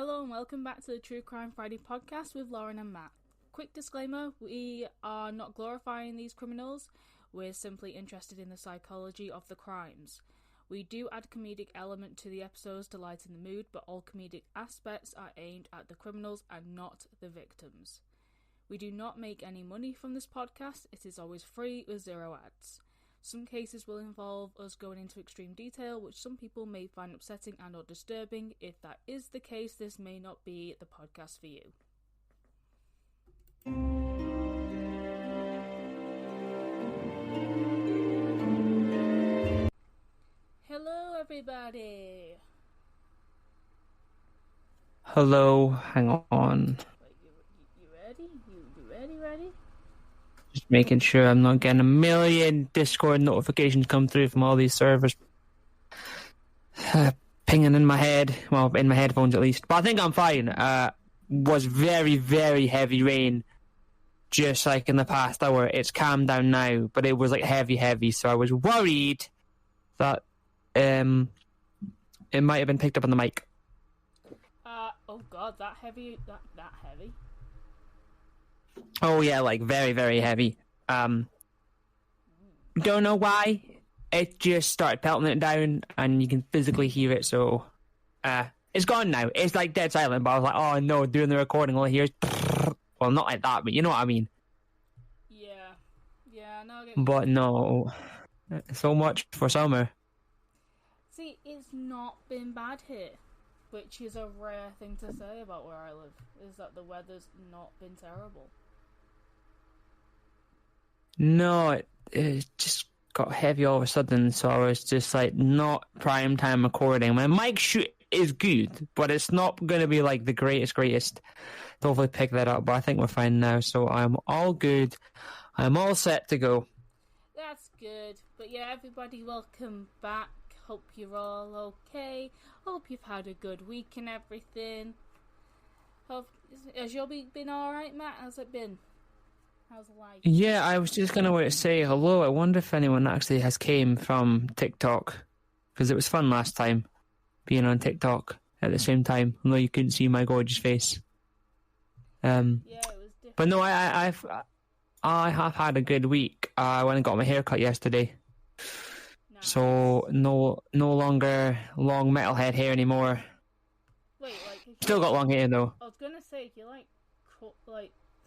Hello and welcome back to the True Crime Friday podcast with Lauren and Matt. Quick disclaimer, we are not glorifying these criminals, we're simply interested in the psychology of the crimes. We do add a comedic element to the episodes to lighten the mood, but all comedic aspects are aimed at the criminals and not the victims. We do not make any money from this podcast, it is always free with zero ads. Some cases will involve us going into extreme detail, which some people may find upsetting and or disturbing. If that is the case, this may not be the podcast for you. Hello, everybody. Hello, hang on. You ready? You ready? Just making sure I'm not getting a million Discord notifications come through from all these servers pinging in my head. Well, in my headphones at least. But I think I'm fine. Was very, very heavy rain just like in the past hour. It's calmed down now, but it was like heavy. So I was worried that it might have been picked up on the mic. Oh god, that heavy? That heavy? Oh yeah, like very, very heavy. Don't know why. It just started pelting it down, and you can physically hear it. So, it's gone now. It's like dead silent. But I was like, oh no, during the recording, all I hear is, well, not like that, but you know what I mean. Yeah. No. But no, so much for summer. See, it's not been bad here, which is a rare thing to say about where I live. Is that the weather's not been terrible. No, it just got heavy all of a sudden, so I was just like, not prime time recording. My mic shoot is good, but it's not going to be like the greatest. To hopefully pick that up, but I think we're fine now, so I'm all good. I'm all set to go. That's good. But yeah, everybody, welcome back. Hope you're all okay. Hope you've had a good week and everything. Has your week been alright, Matt? How's it been? How's life? Yeah, I was just going to say hello. I wonder if anyone actually has came from TikTok, because it was fun last time being on TikTok at the same time, although you couldn't see my gorgeous face. Yeah, it was different. But no, I have had a good week. I went and got my hair cut yesterday. Nice. So no longer long metalhead hair anymore. Wait, Still got long hair though. I was gonna say, if you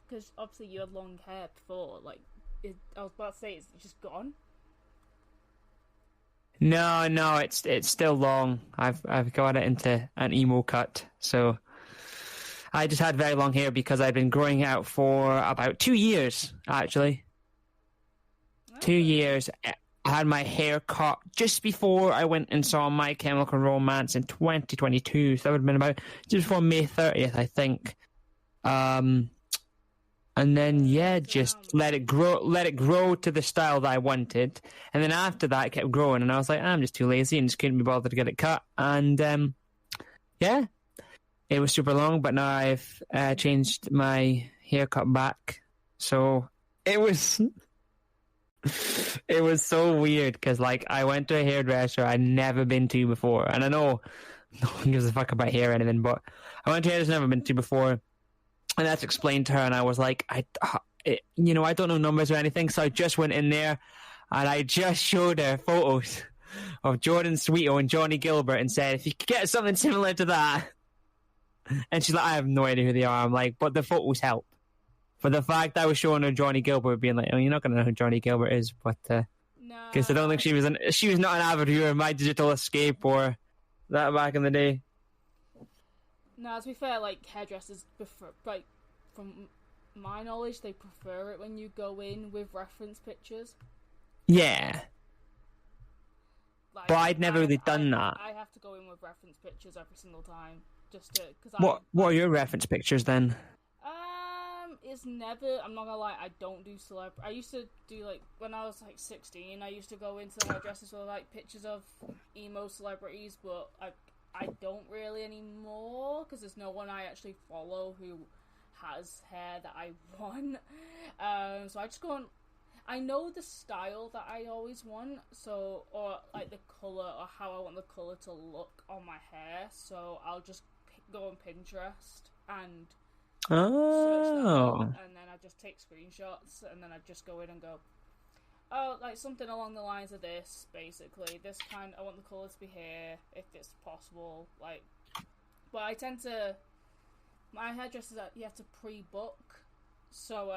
because obviously you had long hair before, I was about to say, it's just gone? No, it's still long. I've got it into an emo cut. So I just had very long hair because I'd been growing out for about 2 years, actually. Okay. 2 years. I had my hair cut just before I went and saw My Chemical Romance in 2022. So that would have been about just before May 30th, I think. And then just let it grow to the style that I wanted. And then after that, it kept growing, and I was like, I'm just too lazy and just couldn't be bothered to get it cut. And it was super long, but now I've changed my haircut back. So it was so weird because I went to a hairdresser I'd never been to before, and I know no one gives a fuck about hair or anything, but I went to a hairdresser I've never been to before. And that's explained to her, and I was like, I don't know numbers or anything, so I just went in there, and I just showed her photos of Jordan Sweeto and Johnny Gilbert and said, if you could get something similar to that. And she's like, I have no idea who they are. I'm like, but the photos help. For the fact I was showing her Johnny Gilbert, being like, oh, you're not going to know who Johnny Gilbert is, but because I don't think she was not an avid viewer of My Digital Escape or that back in the day. No, to be fair, hairdressers prefer, from my knowledge, they prefer it when you go in with reference pictures. Yeah. But I'd never really done that. I have to go in with reference pictures every single time, just to, What are your reference pictures then? It's never, I'm not gonna lie, I don't do celebrity. I used to do, when I was 16, I used to go into the hairdressers with pictures of emo celebrities, but I don't really anymore, because there's no one I actually follow who has hair that I want. So I just go on, I know the style that I always want, so, or the colour, or how I want the colour to look on my hair, so I'll just go on Pinterest and search them Oh. up, and then I just take screenshots, and then I just go in and go, oh, like something along the lines of this, basically. This kind, I want the colour to be here, if it's possible. Like, but I tend to, my hairdressers, you have to pre-book, so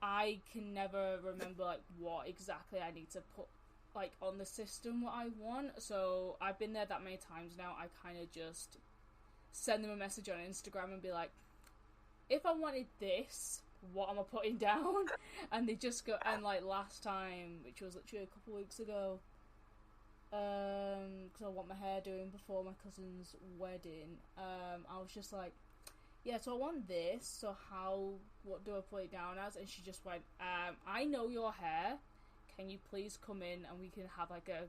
I can never remember like what exactly I need to put like on the system what I want. So I've been there that many times now. I kind of just send them a message on Instagram and be like, if I wanted this, what am I putting down? And they just go, and like last time, which was literally a couple weeks ago, because I want my hair doing before my cousin's wedding, I was just like, yeah, so I want this, so what do I put it down as? And she just went, I know your hair, can you please come in and we can have like a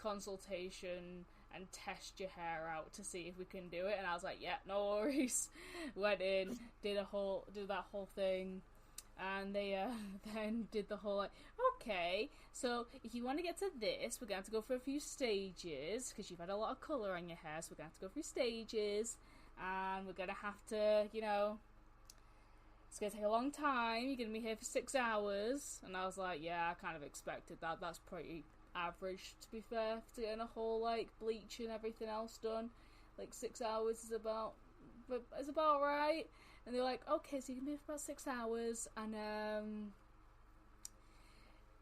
consultation and test your hair out to see if we can do it? And I was like, yeah, no worries. Went in, did that whole thing, and they then did the whole like, okay, so if you want to get to this, we're going to have to go for a few stages, because you've had a lot of colour on your hair, so we're going to have to go through stages, and we're going to have to, it's going to take a long time, you're going to be here for 6 hours. And I was like, yeah, I kind of expected that. That's pretty average, to be fair, to get a whole like bleach and everything else done. Like 6 hours is about right. And they're like, okay, so you can be here for about 6 hours, and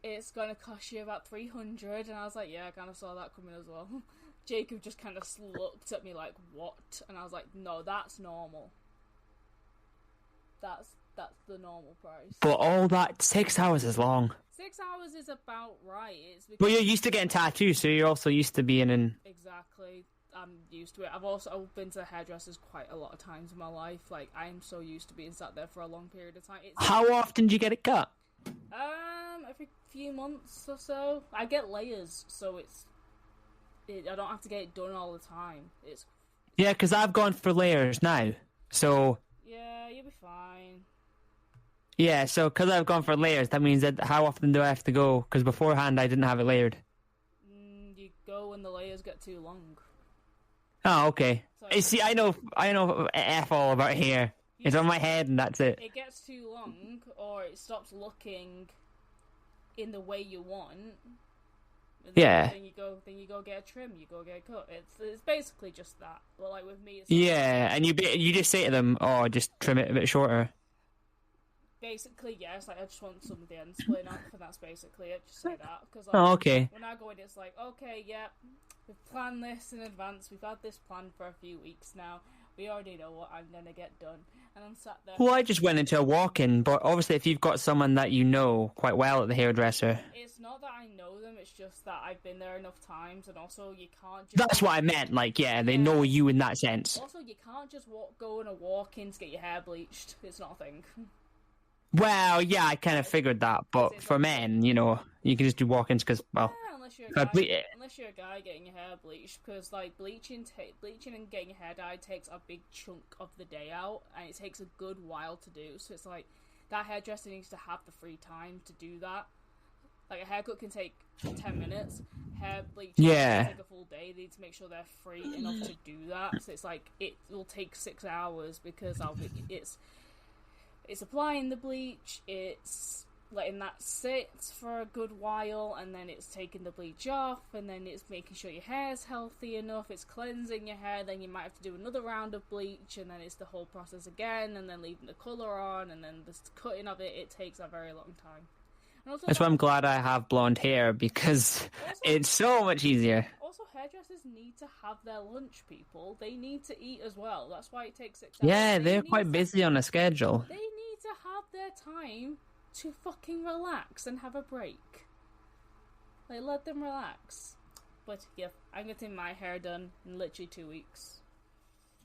it's gonna cost you about 300. And I was like, yeah, I kind of saw that coming as well. Jacob just kind of looked at me like, what? And I was like, no, that's normal. That's the normal price. But all that 6 hours is long. 6 hours is about right. It's because, Well, you're used to getting tattoos, so you're also used to being in. exactly. I'm used to it. I've been to hairdressers quite a lot of times in my life. Like, I'm so used to being sat there for a long period of time. How often do you get it cut? Every few months or so. I get layers, so I don't have to get it done all the time. Yeah, because I've gone for layers now. So. Yeah, you'll be fine. Yeah, so because I've gone for layers, that means that how often do I have to go? Because beforehand I didn't have it layered. You go when the layers get too long. Oh, okay. So, See, I know F all about hair. It's on my head and that's it. It gets too long, or it stops looking in the way you want. Yeah. Then you go get a trim. You go get a cut. It's basically just that. But like with me, it's Yeah, and you just say to them, "Oh, just trim it a bit shorter." basically yes. Like I just want some of the ends split off, and that's basically it. Just say that because Oh, okay. when I go in, it's like, okay, yeah, we've planned this in advance. We've had this planned for a few weeks now. We already know what I'm gonna get done, and I'm sat there. Well, I just went into a walk-in, but obviously if you've got someone that you know quite well at the hairdresser. It's not that I know them, it's just that I've been there enough times, and also you can't just... That's what I meant, like, yeah, they know you in that sense. Also, you can't just go on a walk-in to get your hair bleached. It's not a thing. Well, yeah, I kind of figured that, but for men, you can just do walk-ins because, well... Yeah, unless you're a guy getting your hair bleached, because, like, bleaching and getting your hair dyed takes a big chunk of the day out, and it takes a good while to do, so it's like, that hairdresser needs to have the free time to do that. Like, a haircut can take 10 minutes. Hair bleaching can take a full day. They need to make sure they're free enough to do that. So it's like, it will take 6 hours because it's applying the bleach, it's letting that sit for a good while, and then it's taking the bleach off, and then it's making sure your hair's healthy enough, it's cleansing your hair, then you might have to do another round of bleach, and then it's the whole process again, and then leaving the colour on, and then the cutting of it takes a very long time. That's why I'm glad I have blonde hair, because it's so much easier. Also, hairdressers need to have their lunch, people. They need to eat as well. That's why it takes 6 hours. Yeah, they're quite busy on a schedule. They need to have their time to fucking relax and have a break. Like, let them relax. But, yeah, I'm getting my hair done in literally 2 weeks.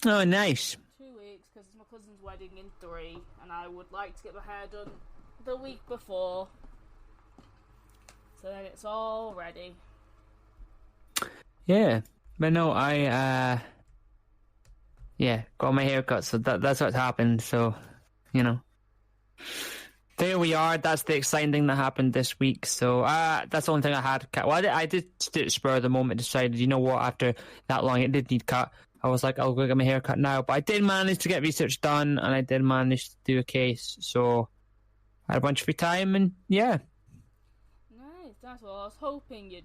Oh, nice. 2 weeks, because it's my cousin's wedding in 3, and I would like to get my hair done the week before. So then it's all ready. Yeah, but no, I got my hair cut, so that's what's happened. So, there we are. That's the exciting thing that happened this week. So that's the only thing I had cut. Well, I did spur of the moment, decided, you know what, after that long, it did need cut. I was like, I'll go get my hair cut now. But I did manage to get research done, and I did manage to do a case. So I had a bunch of free time, and yeah. Nice. That's what I was hoping you'd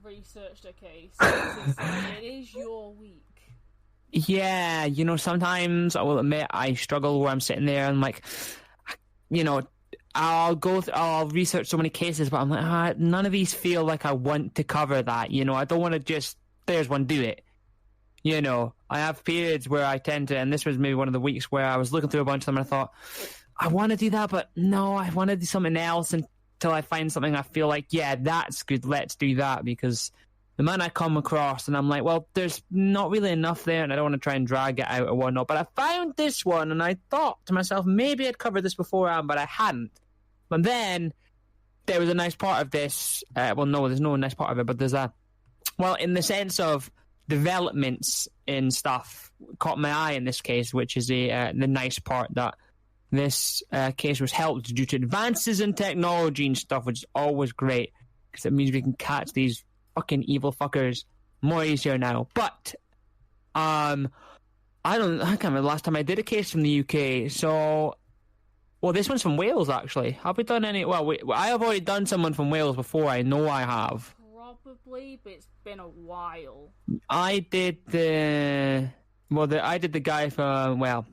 researched a case. Since it is your week. Yeah, you know, sometimes I will admit I struggle where I'm sitting there and like, you know, I'll research so many cases, but I'm like, none of these feel like I want to cover that. You know, I don't want to just, there's one, do it. You know, I have periods where I tend to, and this was maybe one of the weeks where I was looking through a bunch of them and I thought, I want to do that, but no, I want to do something else until I find something I feel like, yeah, that's good, let's do that, because the man I come across and I'm like, well, there's not really enough there and I don't want to try and drag it out or whatnot, but I found this one and I thought to myself, maybe I'd covered this beforehand, but I hadn't. But then there was a nice part of this, well, no, there's no nice part of it, but there's in the sense of developments in stuff caught my eye in this case, which is the nice part that this case was helped due to advances in technology and stuff, which is always great because it means we can catch these fucking evil fuckers more easier now. But I can't remember the last time I did a case from the UK. So, well, this one's from Wales actually. Have we done any? Well, I have already done someone from Wales before. I know I have. Probably, but it's been a while. I did the guy from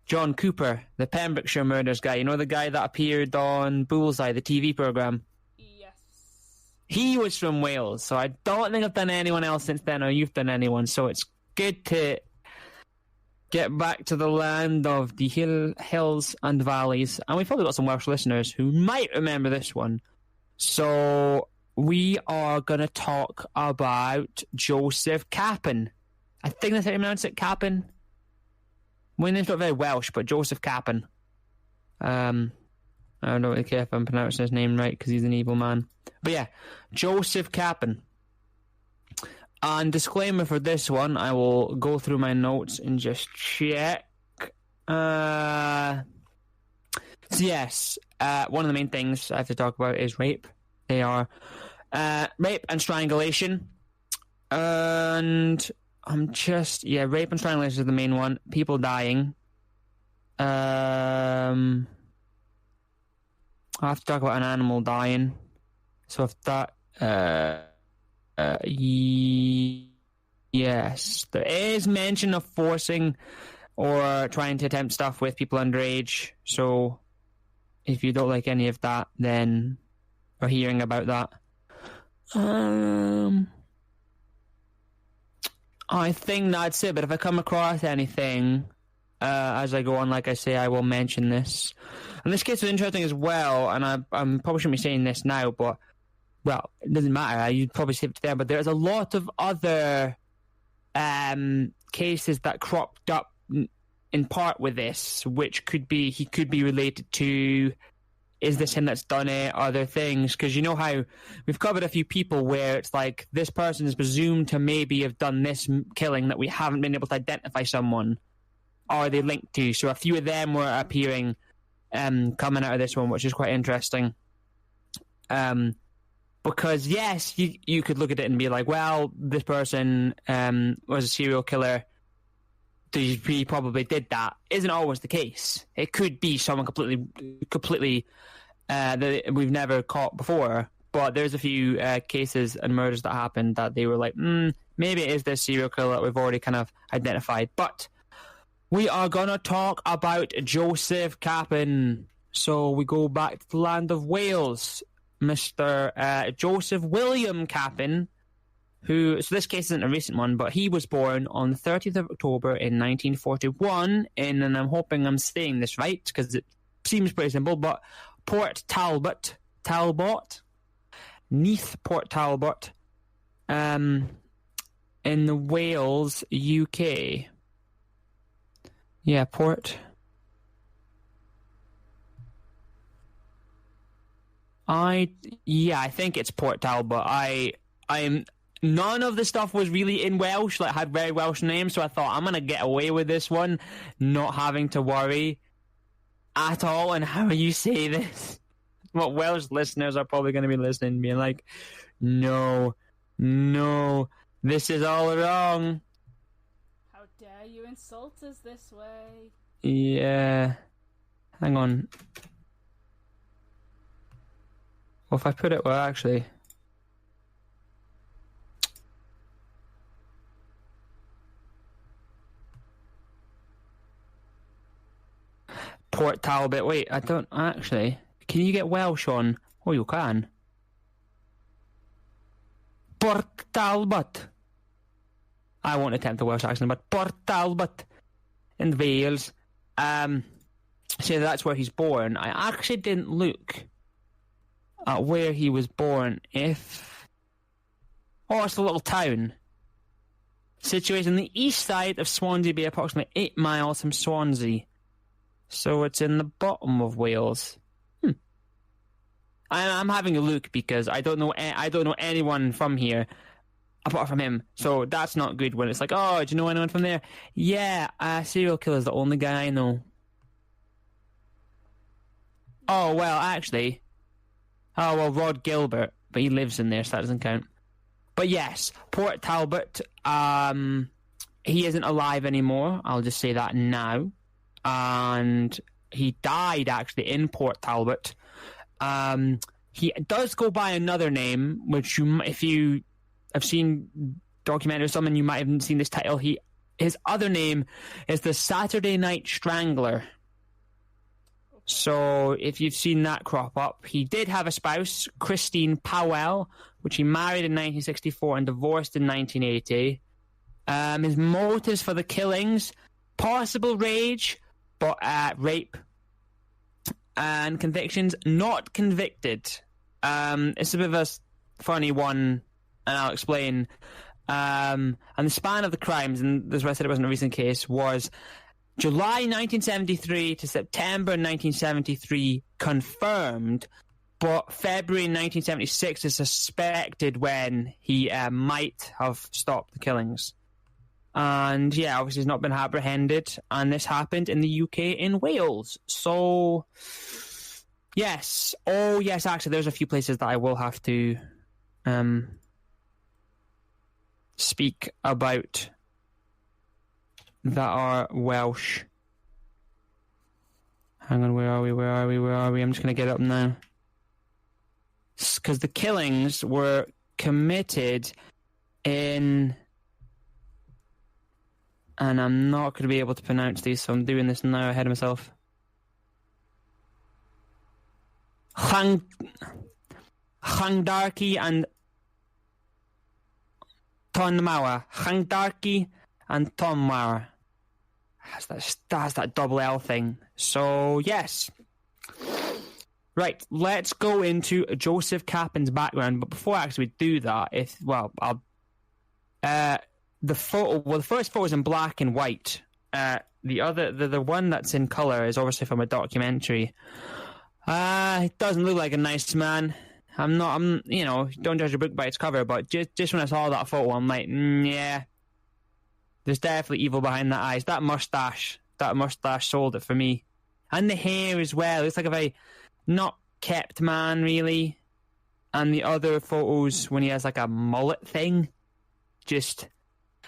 John Cooper, the Pembrokeshire murders guy. You know, the guy that appeared on Bullseye, the TV program. Yes. He was from Wales, so I don't think I've done anyone else since then, or you've done anyone. So it's good to get back to the land of the hills and valleys, and we've probably got some Welsh listeners who might remember this one. So we are going to talk about Joseph Kappen. I think that's how you pronounce it, Kappen. My name's not very Welsh, but Joseph Kappen. I don't really care if I'm pronouncing his name right because he's an evil man. But yeah, Joseph Kappen. And disclaimer for this one, I will go through my notes and just check. So yes, one of the main things I have to talk about is rape. They are rape and strangulation. And rape and strangulation is the main one. People dying. I have to talk about an animal dying. So if that... yes. There is mention of forcing or trying to attempt stuff with people underage. So if you don't like any of that, then... or hearing about that. I think that's it, but if I come across anything as I go on, like I say, I will mention this. And this case was interesting as well, and I probably shouldn't be saying this now, but, well, it doesn't matter, you'd probably say it to them, but there's a lot of other cases that cropped up in part with this, which he could be related to, is this him that's done it, other things? Because you know how we've covered a few people where it's like this person is presumed to maybe have done this killing that we haven't been able to identify someone. Are they linked to? So a few of them were appearing, coming out of this one, which is quite interesting. Because yes, you could look at it and be like, well, this person was a serial killer. He probably did that. Isn't always the case. It could be someone completely that we've never caught before. But there's a few cases and murders that happened that they were like, maybe it is this serial killer that we've already kind of identified. But we are going to talk about Joseph Kappen. So we go back to the land of Wales. Mr. Joseph William Kappen, so this case isn't a recent one, but he was born on the 30th of October in 1941 and I'm hoping I'm saying this right because it seems pretty simple, but Port Talbot, Neath Port Talbot, in the Wales, UK. Yeah, Port. I think it's Port Talbot. I'm none of the stuff was really in Welsh, like had very Welsh names, so I thought I'm gonna get away with this one, not having to worry at all on how you say this. What Welsh listeners are probably gonna be listening, being like, no, this is all wrong. you insult us this way. Yeah. Hang on. Well, if I put it... Well, actually... Port Talbot. Wait, I don't... Actually... Can you get Welsh on? Oh, you can. Port Talbot. I won't attempt a Welsh accent, but Port Talbot in Wales. So that's where he's born. I actually didn't look at where he was born. Oh, it's a little town. Situated on the east side of Swansea Bay, approximately 8 miles from Swansea. So it's in the bottom of Wales. I'm having a look because I don't know anyone from here apart from him. So that's not good when it's like, oh, do you know anyone from there? Yeah, serial killer's the only guy I know. Oh, well, actually. Oh, well, Rod Gilbert, but he lives in there, so that doesn't count. But yes, Port Talbot, he isn't alive anymore. I'll just say that now. And he died, actually, in Port Talbot. He does go by another name, which if you have seen documentaries or something, you might have seen this title. His other name is the Saturday Night Strangler. So if you've seen that crop up, he did have a spouse, Christine Powell, which he married in 1964 and divorced in 1980. His motives for the killings, possible rage, but rape. And convictions, not convicted. It's a bit of a funny one, and I'll explain. And the span of the crimes, and this is why I said it wasn't a recent case, was July 1973 to September 1973 confirmed, but February 1976 is suspected when he might have stopped the killings. And yeah, obviously he's not been apprehended, and this happened in the UK in Wales. So, yes. Oh, yes, actually, there's a few places that I will have to speak about that are Welsh. Hang on, where are we? I'm just going to get up now. Because the killings were committed in... And I'm not going to be able to pronounce these, so I'm doing this now ahead of myself. Llandarki and Tonmawr. Llandarki and Tonmawr. That's that double L thing. So, yes. Right, let's go into Joseph Kappen's background. But before actually we do that, the first photo is in black and white. The one that's in colour is obviously from a documentary. It doesn't look like a nice man. Don't judge a book by its cover, but just when I saw that photo, I'm like, yeah. There's definitely evil behind the eyes. That mustache sold it for me. And the hair as well. It looks like a very not kept man, really. And the other photos, when he has like a mullet thing, just...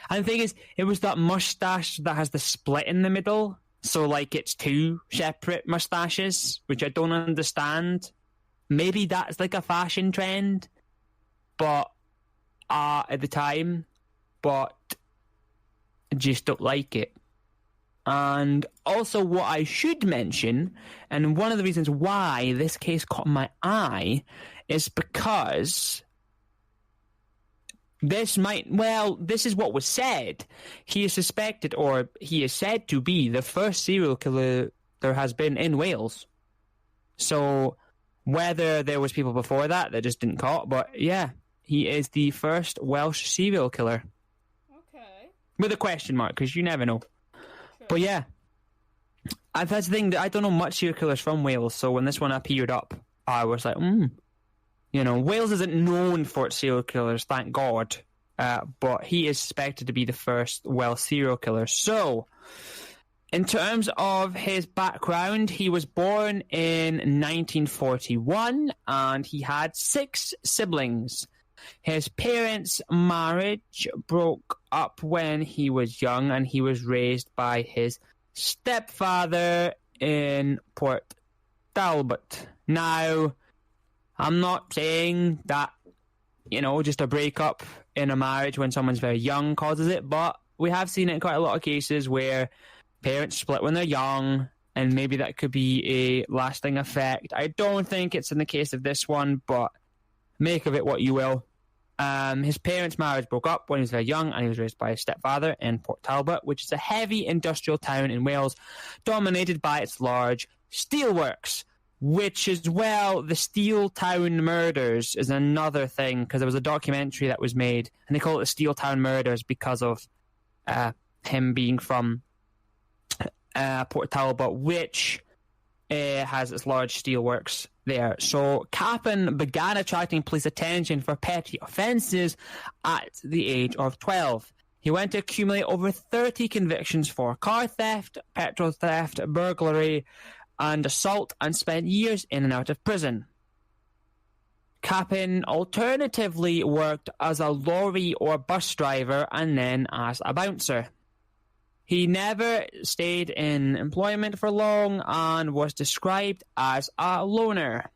And the thing is, it was that mustache that has the split in the middle. So, like, it's two separate mustaches, which I don't understand. Maybe that's like a fashion trend, but at the time, but I just don't like it. And also what I should mention, and one of the reasons why this case caught my eye, is because... This is what was said. He is suspected, or he is said to be, the first serial killer there has been in Wales. So, whether there was people before that just didn't caught, but yeah, he is the first Welsh serial killer. Okay. With a question mark, because you never know. Sure. But yeah, that's the thing, I don't know much serial killers from Wales, so when this one appeared up, I was like, Wales isn't known for its serial killers, thank God. But he is suspected to be the first Welsh serial killer. So, in terms of his background, he was born in 1941 and he had 6 siblings. His parents' marriage broke up when he was young, and he was raised by his stepfather in Port Talbot. Now, I'm not saying that, just a breakup in a marriage when someone's very young causes it, but we have seen it in quite a lot of cases where parents split when they're young, and maybe that could be a lasting effect. I don't think it's in the case of this one, but make of it what you will. His parents' marriage broke up when he was very young, and he was raised by his stepfather in Port Talbot, which is a heavy industrial town in Wales, dominated by its large steelworks, which is, the Steel Town Murders is another thing, because there was a documentary that was made, and they call it the Steel Town Murders because of him being from Port Talbot, which has its large steelworks there. So Kappen began attracting police attention for petty offences at the age of 12. He went to accumulate over 30 convictions for car theft, petrol theft, burglary, and assault, and spent years in and out of prison. Kappen alternatively worked as a lorry or bus driver and then as a bouncer. He never stayed in employment for long and was described as a loner.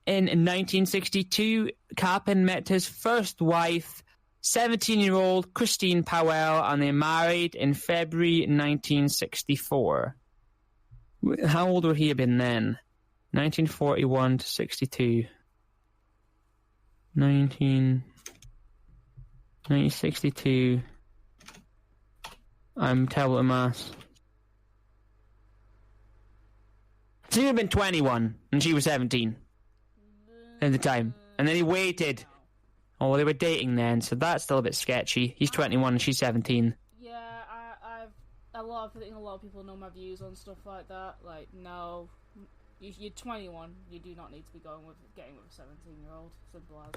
In 1962, Kappen met his first wife, 17-year-old Christine Powell, and they married in February 1964. How old would he have been then? 1941 to 62. 1962. I'm terrible at maths. So he would have been 21, and she was 17 at the time. And then he waited. Oh, well, they were dating then, so that's still a bit sketchy. He's 21 and she's 17. Yeah, I think a lot of people know my views on stuff like that. Like, no, you're 21. You do not need to be getting with a 17-year-old. Simple as.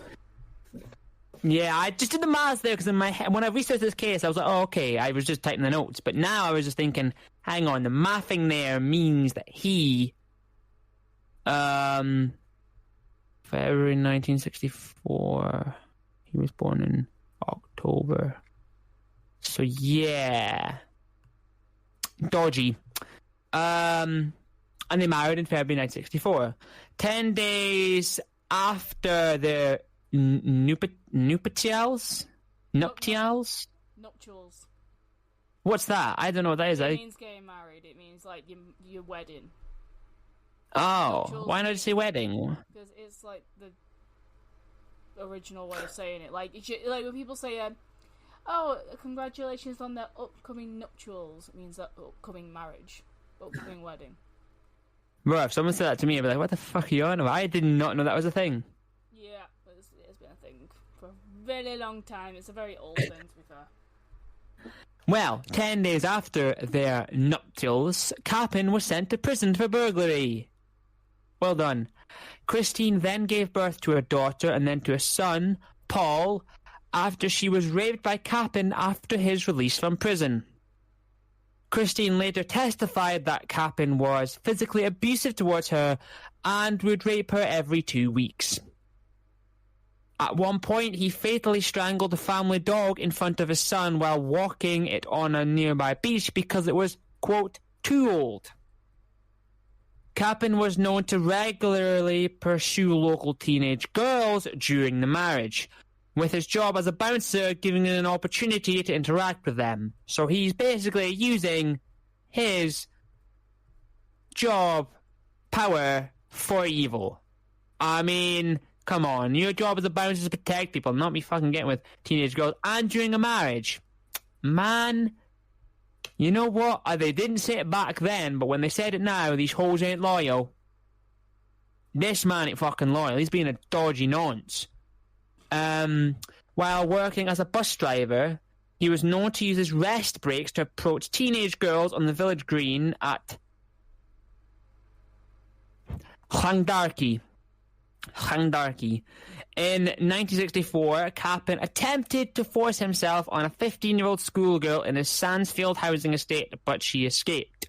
Yeah, I just did the maths there, because in my head, when I researched this case, I was like, oh, okay, I was just typing the notes. But now I was just thinking, hang on, the mathing there means that he, February 1964, he was born in October. So, yeah. Dodgy. And they married in February 1964. 10 days after their nuptials? What's that? I don't know what that is. It means getting married. It means like your wedding. Oh, Nuptials, why not just say wedding? Because it's like the original way of saying it. Like when people say, "Oh, congratulations on their upcoming nuptials," it means that upcoming marriage, upcoming wedding. Bro, if someone said that to me, I'd be like, "What the fuck are you on about? I did not know that was a thing." Yeah, it's been a thing for a very long time. It's a very old thing, to be fair. Well, 10 days after their nuptials, Kappen was sent to prison for burglary. Well done. Christine then gave birth to a daughter and then to a son, Paul, after she was raped by Kappen after his release from prison. Christine later testified that Kappen was physically abusive towards her and would rape her every 2 weeks. At one point, he fatally strangled a family dog in front of his son while walking it on a nearby beach because it was, quote, too old. Kappen was known to regularly pursue local teenage girls during the marriage, with his job as a bouncer giving him an opportunity to interact with them. So he's basically using his job power for evil. I mean, come on, your job as a bouncer is to protect people, not be fucking getting with teenage girls, and during a marriage. Man, you know what? They didn't say it back then, but when they said it now, these hoes ain't loyal. This man ain't fucking loyal. He's being a dodgy nonce. While working as a bus driver, he was known to use his rest breaks to approach teenage girls on the village green at Llandarki. In 1964, Kappen attempted to force himself on a 15-year-old schoolgirl in his Sansfield housing estate, but she escaped.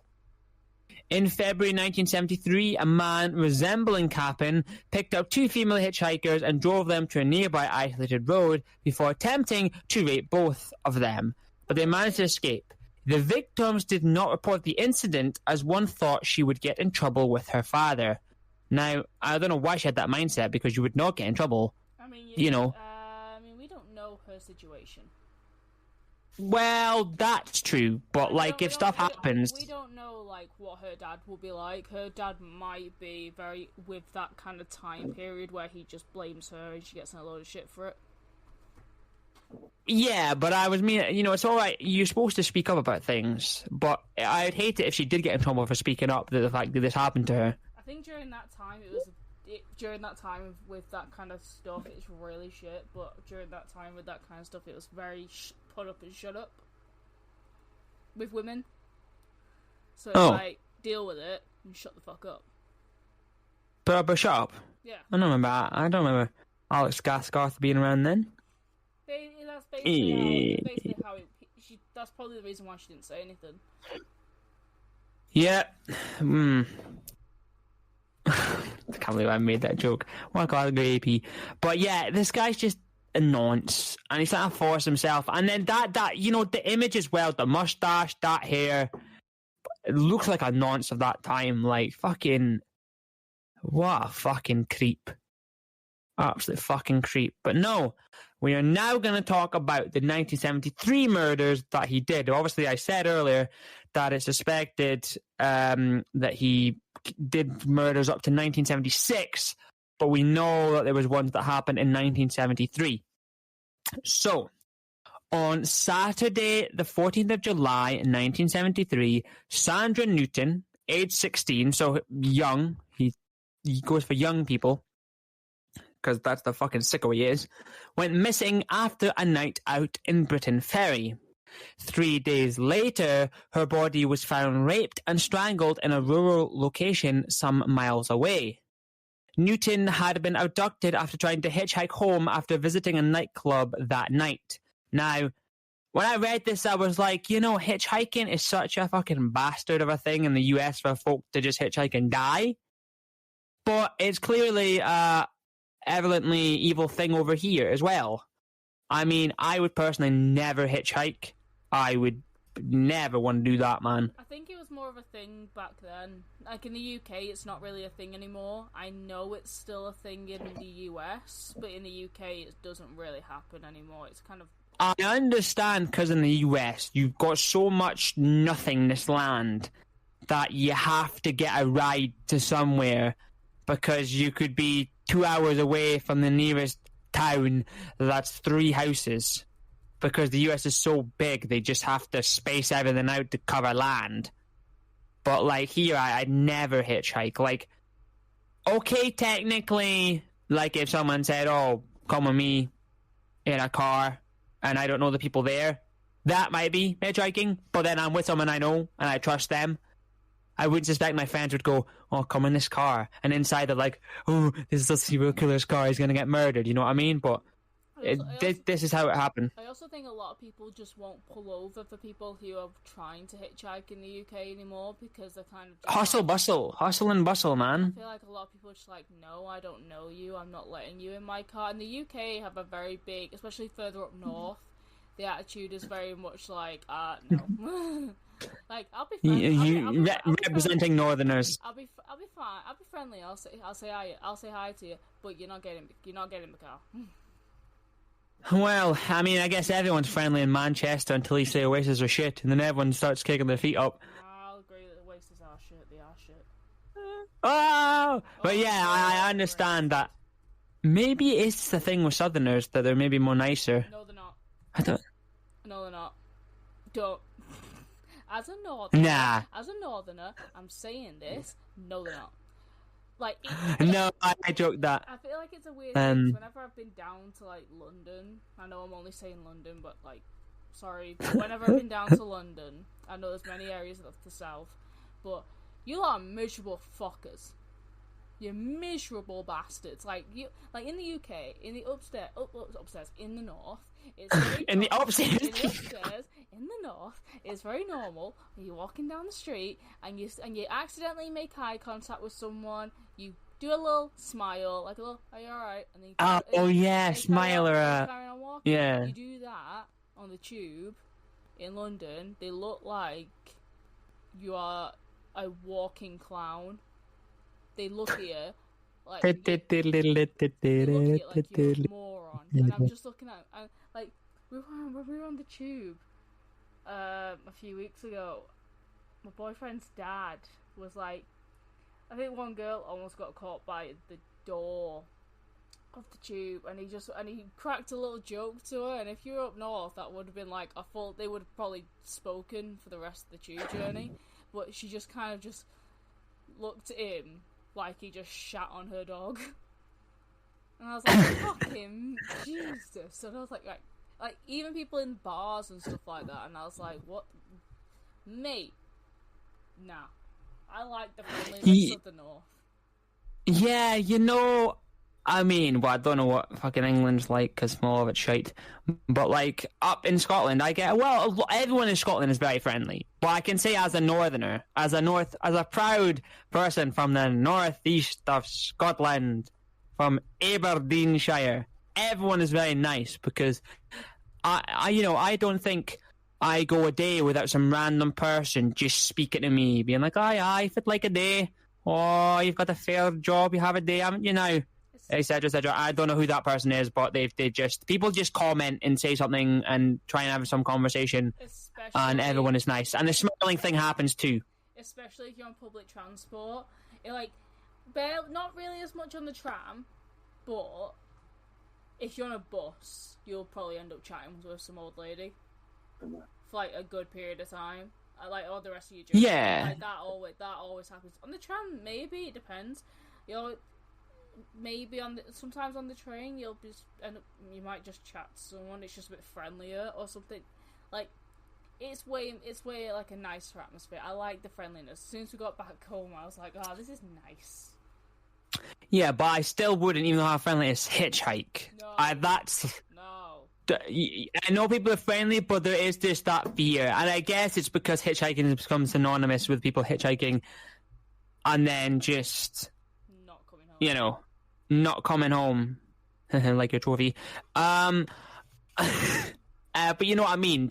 In February 1973, a man resembling Kappen picked up two female hitchhikers and drove them to a nearby isolated road before attempting to rape both of them, but they managed to escape. The victims did not report the incident as one thought she would get in trouble with her father. Now, I don't know why she had that mindset, because you would not get in trouble. I mean, you know. We don't know her situation. Well, that's true, but like if stuff happens, we don't know like what her dad will be like. Her dad might be very with that kind of time period where he just blames her and she gets in a load of shit for it. Yeah, but I was mean, it's all right. You're supposed to speak up about things, but I'd hate it if she did get in trouble for speaking up. The fact that this happened to her. I think during that time during that time with that kind of stuff, it's really shit. But during that time with that kind of stuff, it was very put up and shut up with women. So it's like, deal with it and shut the fuck up. Put up or shut up? Yeah. I don't remember Alex Gaskarth being around then. That's basically how that's probably the reason why she didn't say anything. Yeah. I can't believe I made that joke. What a god, AP. But yeah, this guy's just a nonce, and he's trying to force himself. And then that the image as well, the mustache, that hair, it looks like a nonce of that time. Like fucking, what a fucking creep. Absolute fucking creep. But no, we are now going to talk about the 1973 murders that he did. Obviously, I said earlier that it's suspected that he did murders up to 1976, but we know that there was ones that happened in 1973. So, on Saturday, the 14th of July, 1973, Sandra Newton, age 16, so young, he goes for young people, because that's the fucking sicko he is, went missing after a night out in Britain Ferry. 3 days later, her body was found raped and strangled in a rural location some miles away. Newton had been abducted after trying to hitchhike home after visiting a nightclub that night. Now, when I read this, I was like, hitchhiking is such a fucking bastard of a thing in the US for folk to just hitchhike and die. But it's clearly evidently evil thing over here as well. I mean, I would personally never hitchhike. I would never want to do that, man. I think it was more of a thing back then. Like in the UK, it's not really a thing anymore. I know it's still a thing in the US, but in the UK, it doesn't really happen anymore. It's kind of... I understand, because in the US, you've got so much nothingness land that you have to get a ride to somewhere, because you could be 2 hours away from the nearest town that's 3 houses. Because the US is so big, they just have to space everything out to cover land. But, like, here, I'd never hitchhike. Like, okay, technically, like, if someone said, oh, come with me in a car, and I don't know the people there, that might be hitchhiking. But then I'm with someone I know, and I trust them. I wouldn't suspect my friends would go, oh, come in this car. And inside they're like, oh, this is a serial killer's car, he's going to get murdered, you know what I mean? But this is how it happened. I also think a lot of people just won't pull over for people who are trying to hitchhike in the UK anymore, because they're kind of... Hustle and bustle, man. I feel like a lot of people are just like, no, I don't know you, I'm not letting you in my car. And the UK have a very big, especially further up north, the attitude is very much like, no. Like, I'll be fine. Representing Northerners. I'll be fine. I'll be friendly. I'll say hi to you, but you're not getting in the car. Well, I mean, I guess everyone's friendly in Manchester until you say Oasis are shit, and then everyone starts kicking their feet up. I'll agree that Oasis are shit. They are shit. Oh! But yeah, I understand that. Maybe it's the thing with Southerners that they're maybe more nicer. No, they're not. No, they're not. Don't. As a northerner, I'm saying this. No, they're not. Like, no, I joke that. I feel like it's a weird thing. Whenever I've been down to like London, I know I'm only saying London, but like, sorry. But whenever I've been down to London, I know there's many areas of the south, but you are miserable fuckers. You miserable bastards. Like in the UK, in the upstairs, in the north, it's very In the upstairs? In the upstairs, in the north, it's very normal. You're walking down the street and you accidentally make eye contact with someone. You do a little smile, like a little, "Are you alright?" And then smile or carry on walking. yeah. You do that on the tube in London. They look like you are a walking clown. They look at you like you're a moron. And I'm just looking at, like, we were on the tube a few weeks ago. My boyfriend's dad was like, I think one girl almost got caught by the door of the tube, and he cracked a little joke to her. And if you were up north, that would have been like they would have probably spoken for the rest of the tube journey. But she just kind of just looked at him like he just shat on her dog. And I was like, fucking Jesus. And I was like even people in bars and stuff like that, and I was like, what? Mate, nah. I like the friendliness of the north. Yeah, I mean, well, I don't know what fucking England's like, because more of it's shite. But, like, up in Scotland, everyone in Scotland is very friendly. But I can say as a northerner, as a proud person from the northeast of Scotland, from Aberdeenshire, everyone is very nice, because I don't think I go a day without some random person just speaking to me, being like, aye, if it's like a day, oh, you've got a fair job, you have a day, haven't you now? Etc. etc. I don't know who that person is, but people just comment and say something and try and have some conversation, and everyone is nice. And the smiling thing happens too. Especially if you're on public transport. Not really as much on the tram, but if you're on a bus, you'll probably end up chatting with some old lady for like a good period of time. Like all the rest of your journey. Yeah. Like that always happens. On the tram, maybe it depends. Maybe sometimes on the train you might just chat to someone. It's just a bit friendlier or something. Like it's way like a nicer atmosphere. I like the friendliness. As soon as we got back home, I was like, oh, this is nice. Yeah, but I still wouldn't, even though how friendly it is, hitchhike. No. I know people are friendly, but there is just that fear, and I guess it's because hitchhiking has become synonymous with people hitchhiking and then just not coming home. like your trophy. But you know what I mean.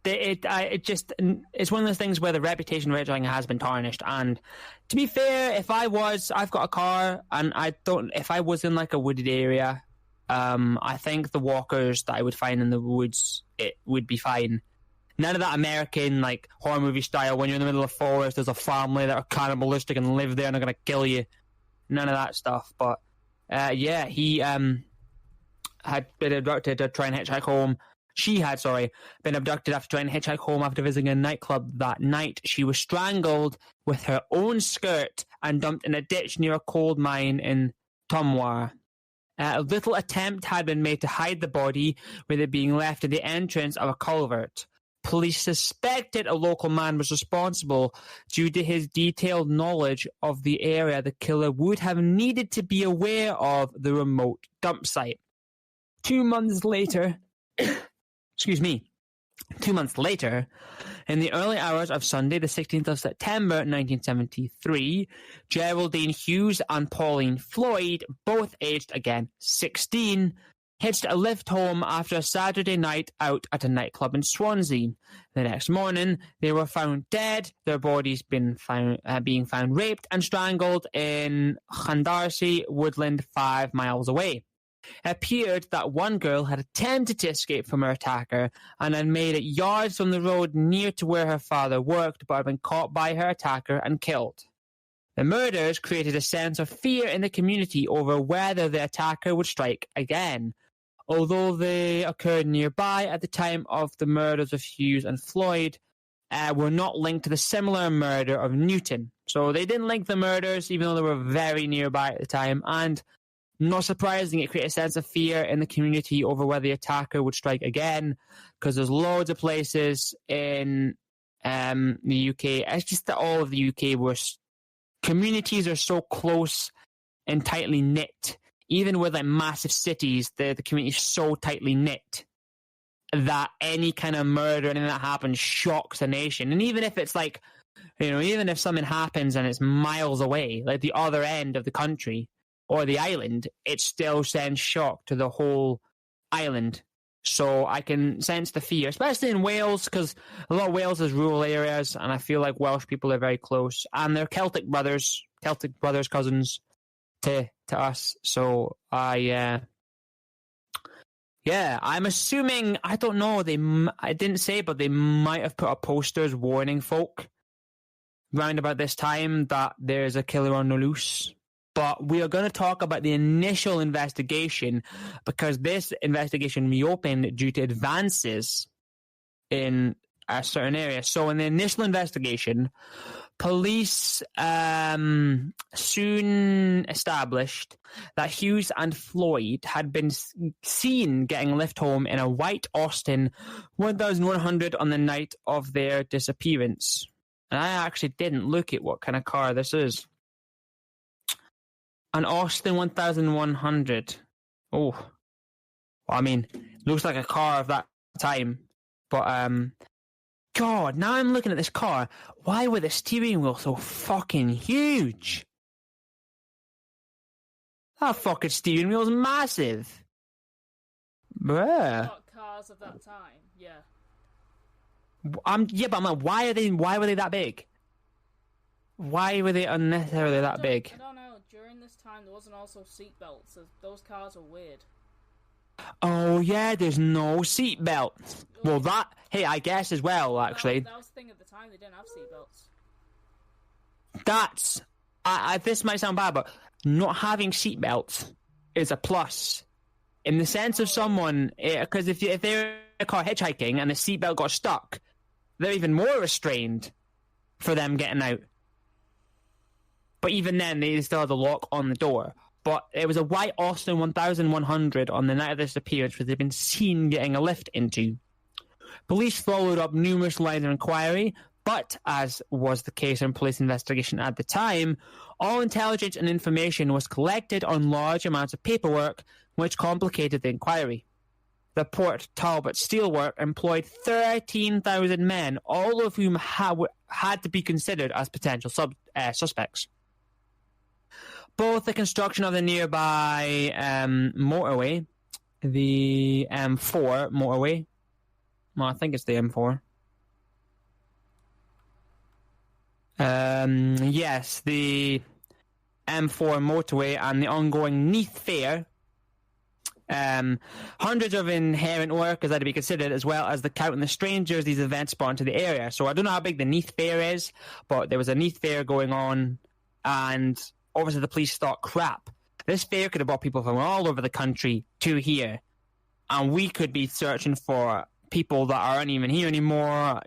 It's one of those things where the reputation of hitchhiking has been tarnished. And to be fair, I've got a car, and if I was in like a wooded area, I think the walkers that I would find in the woods, it would be fine. None of that American like horror movie style when you're in the middle of a forest, there's a family that are cannibalistic and live there and are going to kill you. None of that stuff. But he had been abducted to try and hitchhike home. She had, been abducted after trying to hitchhike home after visiting a nightclub that night. She was strangled with her own skirt and dumped in a ditch near a coal mine in Tumwar. A little attempt had been made to hide the body, with it being left at the entrance of a culvert. Police suspected a local man was responsible due to his detailed knowledge of the area. The killer would have needed to be aware of the remote dump site. 2 months later, in the early hours of Sunday, the 16th of September, 1973, Geraldine Hughes and Pauline Floyd, both aged, again, 16, hitched a lift home after a Saturday night out at a nightclub in Swansea. The next morning, they were found dead, their bodies being found raped and strangled in Llandarcy Woodland 5 miles away. It appeared that one girl had attempted to escape from her attacker and had made it yards from the road near to where her father worked, but had been caught by her attacker and killed. The murders created a sense of fear in the community over whether the attacker would strike again. Although they occurred nearby at the time of the murders of Hughes and Floyd, were not linked to the similar murder of Newton. So they didn't link the murders, even though they were very nearby at the time, and not surprising, it created a sense of fear in the community over whether the attacker would strike again, because there's loads of places in the UK. It's just that all of the UK were communities are so close and tightly knit. Even with like massive cities, the community is so tightly knit that any kind of murder, anything that happens, shocks a nation. And even if it's like, even if something happens and it's miles away, like the other end of the country or the island, it still sends shock to the whole island. So I can sense the fear, especially in Wales, because a lot of Wales is rural areas, and I feel like Welsh people are very close, and they're Celtic brothers, cousins to us. So I'm assuming, I don't know, I didn't say, but they might have put up posters warning folk round about this time that there's a killer on the loose. But we are going to talk about the initial investigation, because this investigation reopened due to advances in a certain area. So in the initial investigation, police soon established that Hughes and Floyd had been seen getting a lift home in a white Austin 1100 on the night of their disappearance. And I actually didn't look at what kind of car this is. An Austin 1100. Oh, I mean, looks like a car of that time. But, God, now I'm looking at this car. Why were the steering wheel so fucking huge? That fucking steering wheel's massive. Bruh. Cars of that time, yeah. But I'm like, why were they that big? Why were they unnecessarily that big? I don't know. During this time, there wasn't also seatbelts. So those cars are weird. Oh, yeah, there's no seatbelt. Well, I guess as well, actually. That was the thing at the time. They didn't have seatbelts. This might sound bad, but not having seatbelts is a plus. In the sense of someone, because if they're in a car hitchhiking and the seatbelt got stuck, they're even more restrained for them getting out. But even then, they still had the lock on the door. But it was a white Austin 1100 on the night of this appearance, which they'd been seen getting a lift into. Police followed up numerous lines of inquiry, but as was the case in police investigation at the time, all intelligence and information was collected on large amounts of paperwork, which complicated the inquiry. The Port Talbot Steelwork employed 13,000 men, all of whom had to be considered as potential suspects. Both the construction of the nearby motorway, the M4 motorway, well, I think it's the M4. Yes, the M4 motorway and the ongoing Neath Fair. Hundreds of inherent workers had to be considered, as well as the counting the strangers these events brought into the area. So I don't know how big the Neath Fair is, but there was a Neath Fair going on, and obviously the police thought, crap, this fair could have brought people from all over the country to here, and we could be searching for people that aren't even here anymore,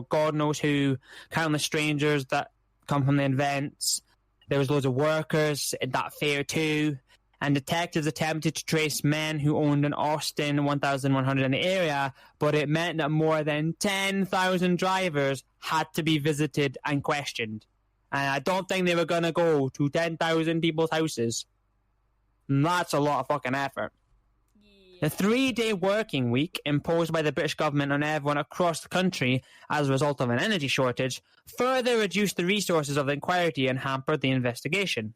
God knows who, counting the strangers that come from the events. There was loads of workers at that fair too, and detectives attempted to trace men who owned an Austin 1100 in the area, but it meant that more than 10,000 drivers had to be visited and questioned. And I don't think they were going to go to 10,000 people's houses. And that's a lot of fucking effort. The 3-day working week imposed by the British government on everyone across the country as a result of an energy shortage further reduced the resources of the inquiry and hampered the investigation.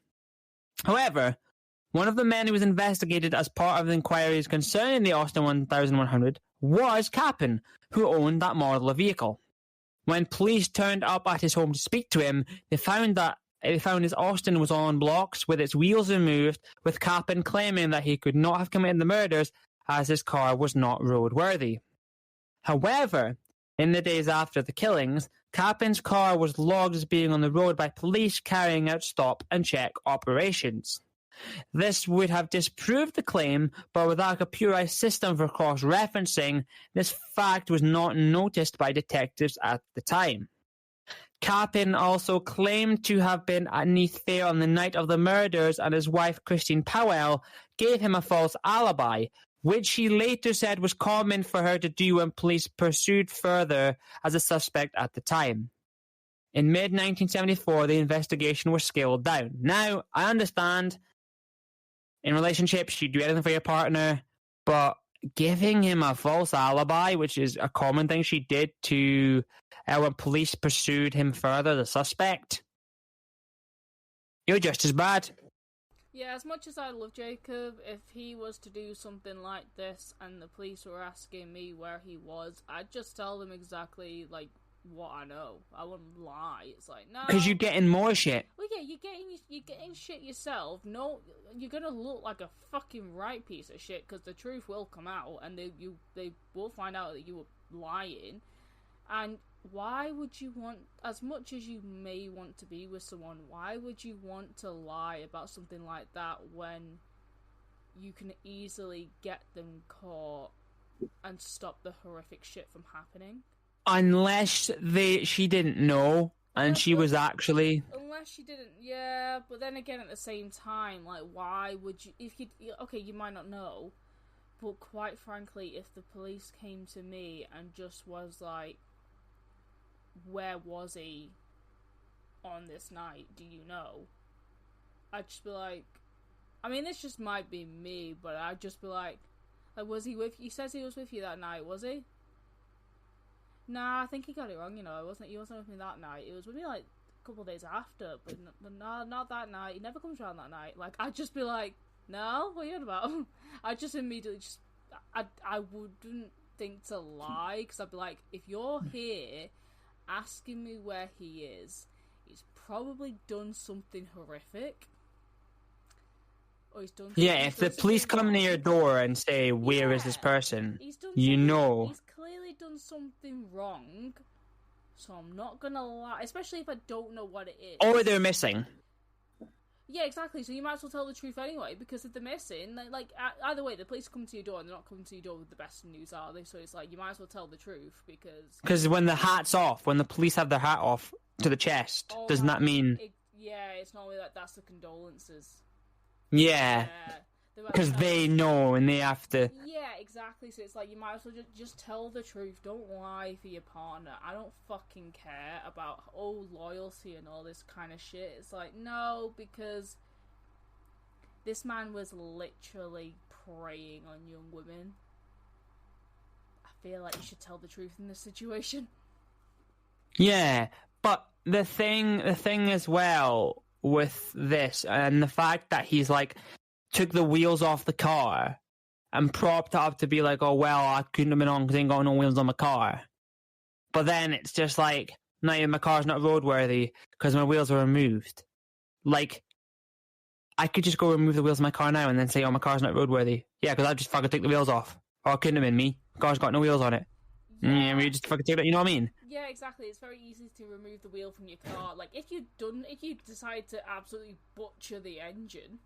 However, one of the men who was investigated as part of the inquiries concerning the Austin 1100 was Kappen, who owned that model of vehicle. When police turned up at his home to speak to him, they found his Austin was on blocks with its wheels removed, with Kappen claiming that he could not have committed the murders as his car was not roadworthy. However, in the days after the killings, Kappen's car was logged as being on the road by police carrying out stop and check operations. This would have disproved the claim, but without a computerized system for cross-referencing, this fact was not noticed by detectives at the time. Kappen also claimed to have been at Neath Fair on the night of the murders, and his wife, Christine Powell, gave him a false alibi, which she later said was common for her to do when police pursued further as a suspect at the time. In mid-1974, the investigation was scaled down. Now, I understand in relationships, you do anything for your partner, but giving him a false alibi, which is a common thing she did to when police pursued him further, the suspect, you're just as bad. Yeah, as much as I love Jacob, if he was to do something like this and the police were asking me where he was, I'd just tell them exactly, like, what I know. I wouldn't lie. It's like, no. Because you're getting more shit. Well, yeah, you're getting shit yourself. No, you're gonna look like a fucking right piece of shit, because the truth will come out, and they will find out that you were lying. And why would you want, as much as you may want to be with someone, why would you want to lie about something like that when you can easily get them caught and stop the horrific shit from happening? Unless she didn't know, and she was actually... Unless she didn't, yeah, but then again at the same time, like, why would you... Okay, you might not know, but quite frankly, if the police came to me and just was like, where was he on this night, do you know? I'd just be like... I mean, this just might be me, but I'd just be like, was he with you? He says he was with you that night, was he? Nah, I think he got it wrong, you know. He wasn't with me that night. It was with me, like, a couple of days after, but not that night. He never comes around that night. Like, I'd just be like, no, what are you on about? I'd just immediately just... I wouldn't think to lie, because I'd be like, if you're here asking me where he is, he's probably done something horrific. Or he's done... Yeah, if the police come near your door and say, where is this person? You know... He's clearly done something wrong, so I'm not gonna lie, especially if I don't know what it is. Or they're missing. Yeah, exactly, so you might as well tell the truth anyway, because if they're missing, like, either way, the police come to your door, and they're not coming to your door with the best news, are they? So it's like, you might as well tell the truth, because... Because when the hat's off, when the police have their hat off to the chest, doesn't that mean... it's not really like that's the condolences. Yeah. Because they know and they have to... Yeah, exactly. So it's like, you might as well just tell the truth. Don't lie for your partner. I don't fucking care about, loyalty and all this kind of shit. It's like, no, because this man was literally preying on young women. I feel like you should tell the truth in this situation. Yeah, but the thing as well with this, and the fact that he's like... took the wheels off the car and propped it up to be like, oh, well, I couldn't have been on because I ain't got no wheels on my car. But then it's just like, no, my car's not roadworthy because my wheels were removed. Like, I could just go remove the wheels of my car now and then say, oh, my car's not roadworthy. Yeah, because I just fucking took the wheels off. Or it couldn't have been me. The car's got no wheels on it. Yeah, we just fucking take it, you know what I mean? Yeah, exactly. It's very easy to remove the wheel from your car. Like, if you decide to absolutely butcher the engine...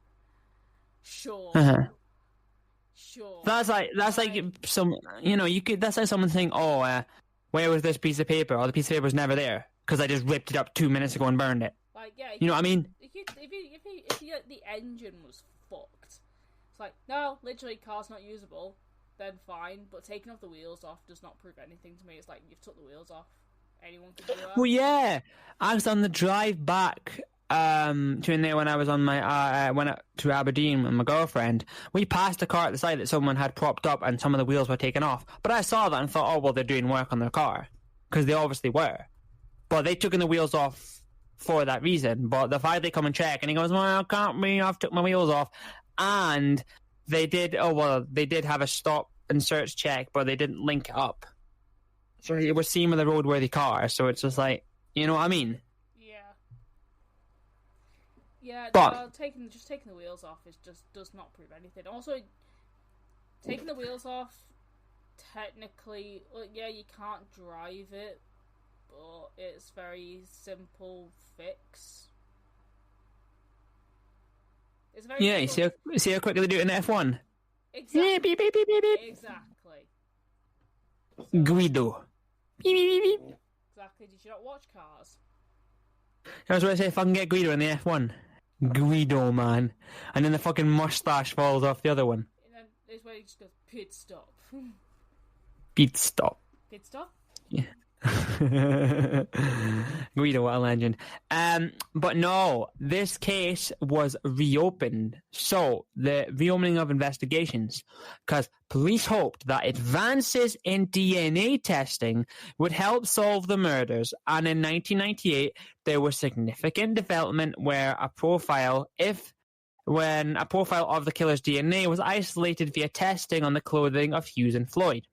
Sure. Sure. That's like some, you know, that's like someone saying, oh, where was this piece of paper? Oh, the piece of paper was never there because I just ripped it up 2 minutes ago and burned it. Like, yeah, you know what I mean? If the engine was fucked, it's like, no, literally, car's not usable, then fine. But taking off the wheels off does not prove anything to me. It's like, you've took the wheels off. Anyone can do that. Well, yeah, I was on the drive back. To in there when I was on my went up to Aberdeen with my girlfriend. We passed a car at the side that someone had propped up and some of the wheels were taken off. But I saw that and thought, oh well, they're doing work on their car, because they obviously were. But they took the wheels off for that reason. But the fact they come and check and he goes, well, can't be, I've took my wheels off, and they did. Oh well, they did have a stop and search check, but they didn't link it up. So it was seen with a roadworthy car. So it's just like, you know what I mean? Yeah, but taking the wheels off does not prove anything. Also, taking the wheels off, technically, yeah, you can't drive it, but it's very simple fix. It's very simple. You see how quickly they do it in F1? Exactly. Yeah, beep, beep, beep, beep, beep. Exactly. So, Guido. Beep, beep, beep, beep. Exactly. Did you not watch Cars? I was going to say, if I can get Guido in the F1. Guido, man. And then the fucking mustache falls off the other one. And then it's where he just goes, pit stop. Pit stop. Pit stop? Yeah. Guido, what a legend. But no, this case was reopened. So, the reopening of investigations, because police hoped that advances in DNA testing would help solve the murders. And in 1998, there was significant development where a profile of the killer's DNA was isolated via testing on the clothing of Hughes and Floyd.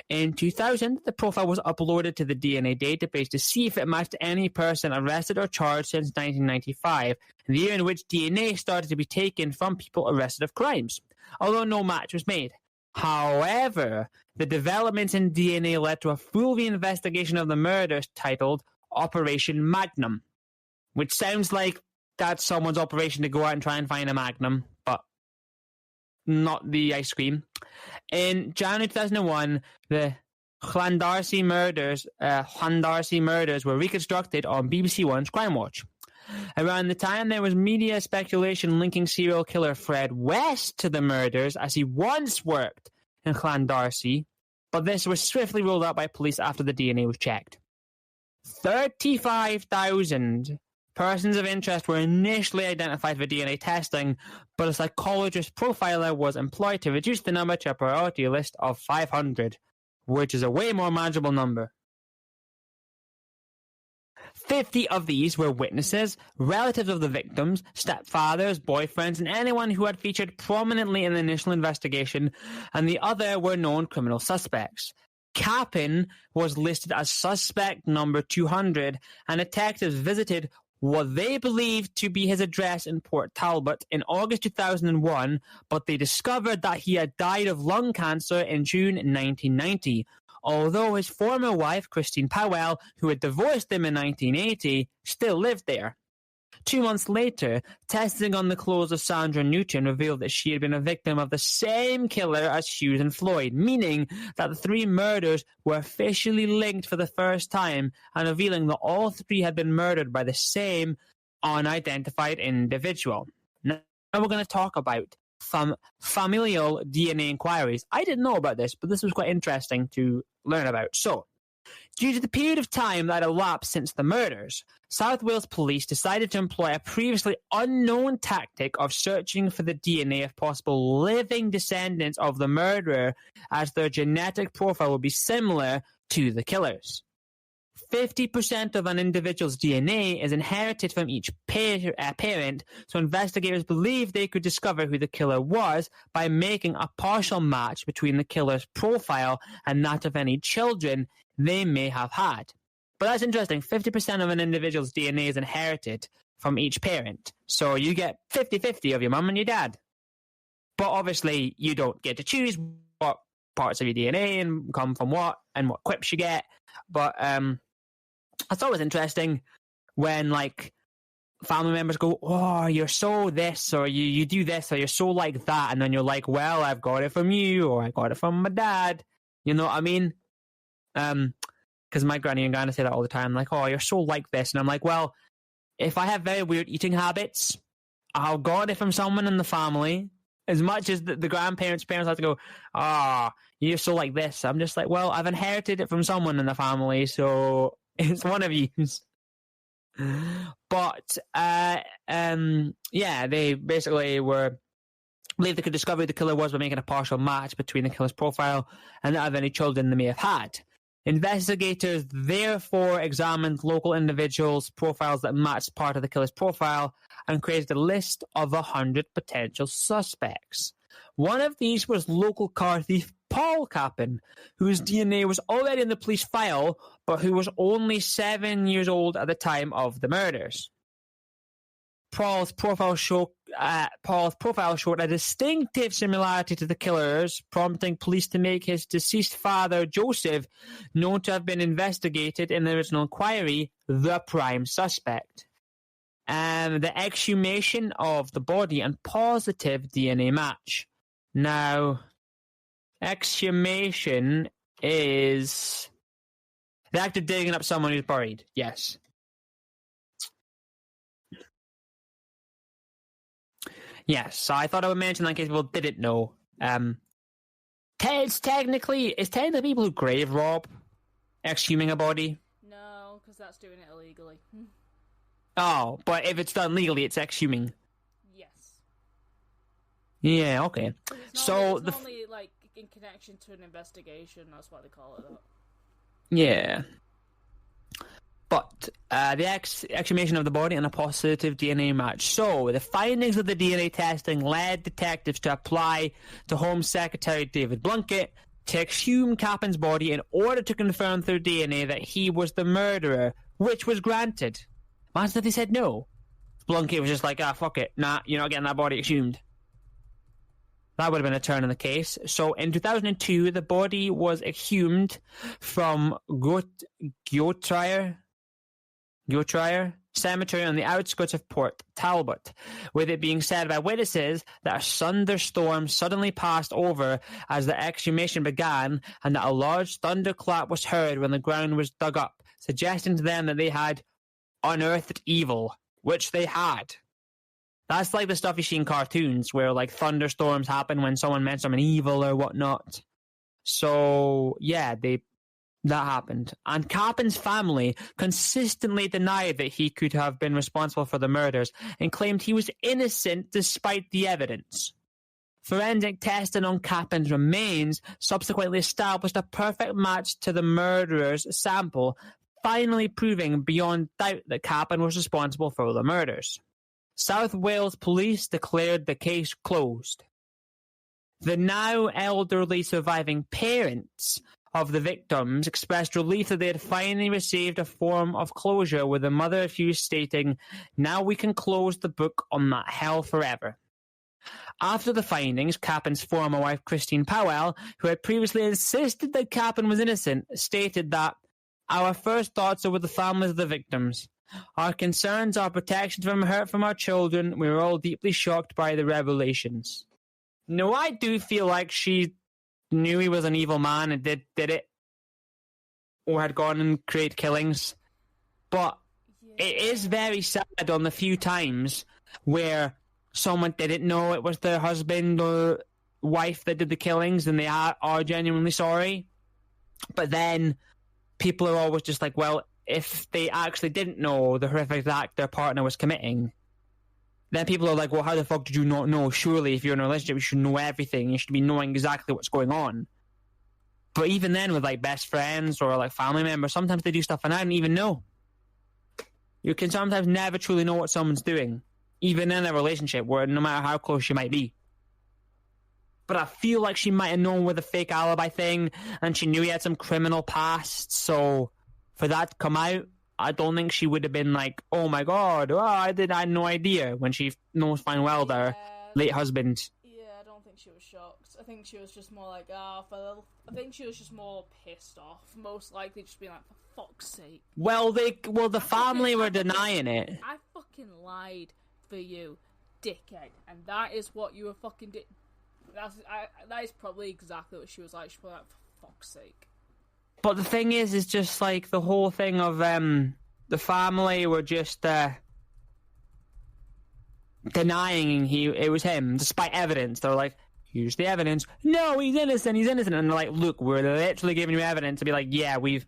In 2000, the profile was uploaded to the DNA database to see if it matched any person arrested or charged since 1995, the year in which DNA started to be taken from people arrested of crimes, although no match was made. However, the developments in DNA led to a full reinvestigation of the murders titled Operation Magnum, which sounds like that's someone's operation to go out and try and find a Magnum, but not the ice cream. In January 2001, the Llandarcy murders were reconstructed on BBC One's Crime Watch. Around the time, there was media speculation linking serial killer Fred West to the murders, as he once worked in Llandarcy, but this was swiftly ruled out by police after the DNA was checked. 35,000 persons of interest were initially identified for DNA testing, but a psychologist profiler was employed to reduce the number to a priority list of 500, which is a way more manageable number. 50 of these were witnesses, relatives of the victims, stepfathers, boyfriends, and anyone who had featured prominently in the initial investigation, and the other were known criminal suspects. Kappen was listed as suspect number 200, and detectives visited what they believed to be his address in Port Talbot in August 2001, but they discovered that he had died of lung cancer in June 1990, although his former wife, Christine Powell, who had divorced him in 1980, still lived there. 2 months later, testing on the clothes of Sandra Newton revealed that she had been a victim of the same killer as Hughes and Floyd, meaning that the three murders were officially linked for the first time, and revealing that all three had been murdered by the same unidentified individual. Now we're going to talk about familial DNA inquiries. I didn't know about this, but this was quite interesting to learn about. So, due to the period of time that elapsed since the murders, South Wales Police decided to employ a previously unknown tactic of searching for the DNA of possible living descendants of the murderer, as their genetic profile would be similar to the killer's. 50% of an individual's DNA is inherited from each parent, so investigators believed they could discover who the killer was by making a partial match between the killer's profile and that of any children they may have had. But that's interesting. 50% of an individual's DNA is inherited from each parent. So you get 50-50 of your mum and your dad. But obviously, you don't get to choose what parts of your DNA and come from what and what quips you get. But I thought it was interesting when, like, family members go, oh, you're so this, or you do this, or you're so like that. And then you're like, well, I've got it from you, or I got it from my dad. You know what I mean? Because my granny and granny say that all the time, like, oh, you're so like this. And I'm like, well, if I have very weird eating habits, I'll got it from someone in the family. As much as the grandparents' parents have to go, you're so like this. I'm just like, well, I've inherited it from someone in the family, so it's one of you. But, they basically believed they could discover who the killer was by making a partial match between the killer's profile and that of any children they may have had. Investigators therefore examined local individuals' profiles that matched part of the killer's profile and created a list of 100 potential suspects. One of these was local car thief Paul Kappen, whose DNA was already in the police file, but who was only 7 years old at the time of the murders. Paul's profile showed a distinctive similarity to the killer's, prompting police to make his deceased father, Joseph, known to have been investigated in the original inquiry, the prime suspect. The exhumation of the body and positive DNA match. Now, exhumation is the act of digging up someone who's buried. Yes. Yes, so I thought I would mention that in case people didn't know. It's technically people who grave rob, exhuming a body. because that's doing it illegally. Oh, but if it's done legally, it's exhuming. Yes. Yeah, okay. It's normally like in connection to an investigation. That's why they call it that. Yeah. But the exhumation of the body and a positive DNA match. So, the findings of the DNA testing led detectives to apply to Home Secretary David Blunkett to exhume Kappen's body in order to confirm through DNA that he was the murderer, which was granted. Imagine if they said no. Blunkett was just like, fuck it. Nah, you're not getting that body exhumed. That would have been a turn in the case. So in 2002, the body was exhumed from Gyotrier Cemetery on the outskirts of Port Talbot, with it being said by witnesses that a thunderstorm suddenly passed over as the exhumation began and that a large thunderclap was heard when the ground was dug up, suggesting to them that they had unearthed evil, which they had. That's like the stuff you see in cartoons where like thunderstorms happen when someone meant something evil or whatnot. So yeah, that happened. And Kappen's family consistently denied that he could have been responsible for the murders and claimed he was innocent despite the evidence. Forensic testing on Kappen's remains subsequently established a perfect match to the murderer's sample, finally proving beyond doubt that Kappen was responsible for the murders. South Wales Police declared the case closed. The now elderly surviving parents of the victims expressed relief that they had finally received a form of closure, with the mother accused stating, "Now we can close the book on that hell forever." After the findings, Kappen's former wife Christine Powell, who had previously insisted that Kappen was innocent, stated that, "Our first thoughts are with the families of the victims. Our concerns are protection from hurt from our children. We were all deeply shocked by the revelations." No, I do feel like she knew he was an evil man and did it, or had gone and created killings. But it is very sad on the few times where someone didn't know it was their husband or wife that did the killings and they are genuinely sorry. But then people are always just like, well, if they actually didn't know the horrific act their partner was committing, then people are like, well, how the fuck did you not know? Surely if you're in a relationship, you should know everything. You should be knowing exactly what's going on. But even then, with like best friends or like family members, sometimes they do stuff and I didn't even know. You can sometimes never truly know what someone's doing, even in a relationship, where no matter how close you might be. But I feel like she might have known with the fake alibi thing, and she knew he had some criminal past, so for that to come out, I don't think she would have been like, oh my god, I had no idea, when she knows fine well that her late husband. Yeah, I don't think she was shocked. I think she was just more like, I think she was just more pissed off. Most likely just being like, for fuck's sake. Well, the family were denying it. I fucking lied for you, dickhead. And that is what you were fucking that is probably exactly what she was like. She was like, for fuck's sake. But the thing is just like the whole thing of the family were just denying it was him, despite evidence. They're like, here's the evidence. No, he's innocent. And they're like, look, we're literally giving you evidence to be like, yeah, we've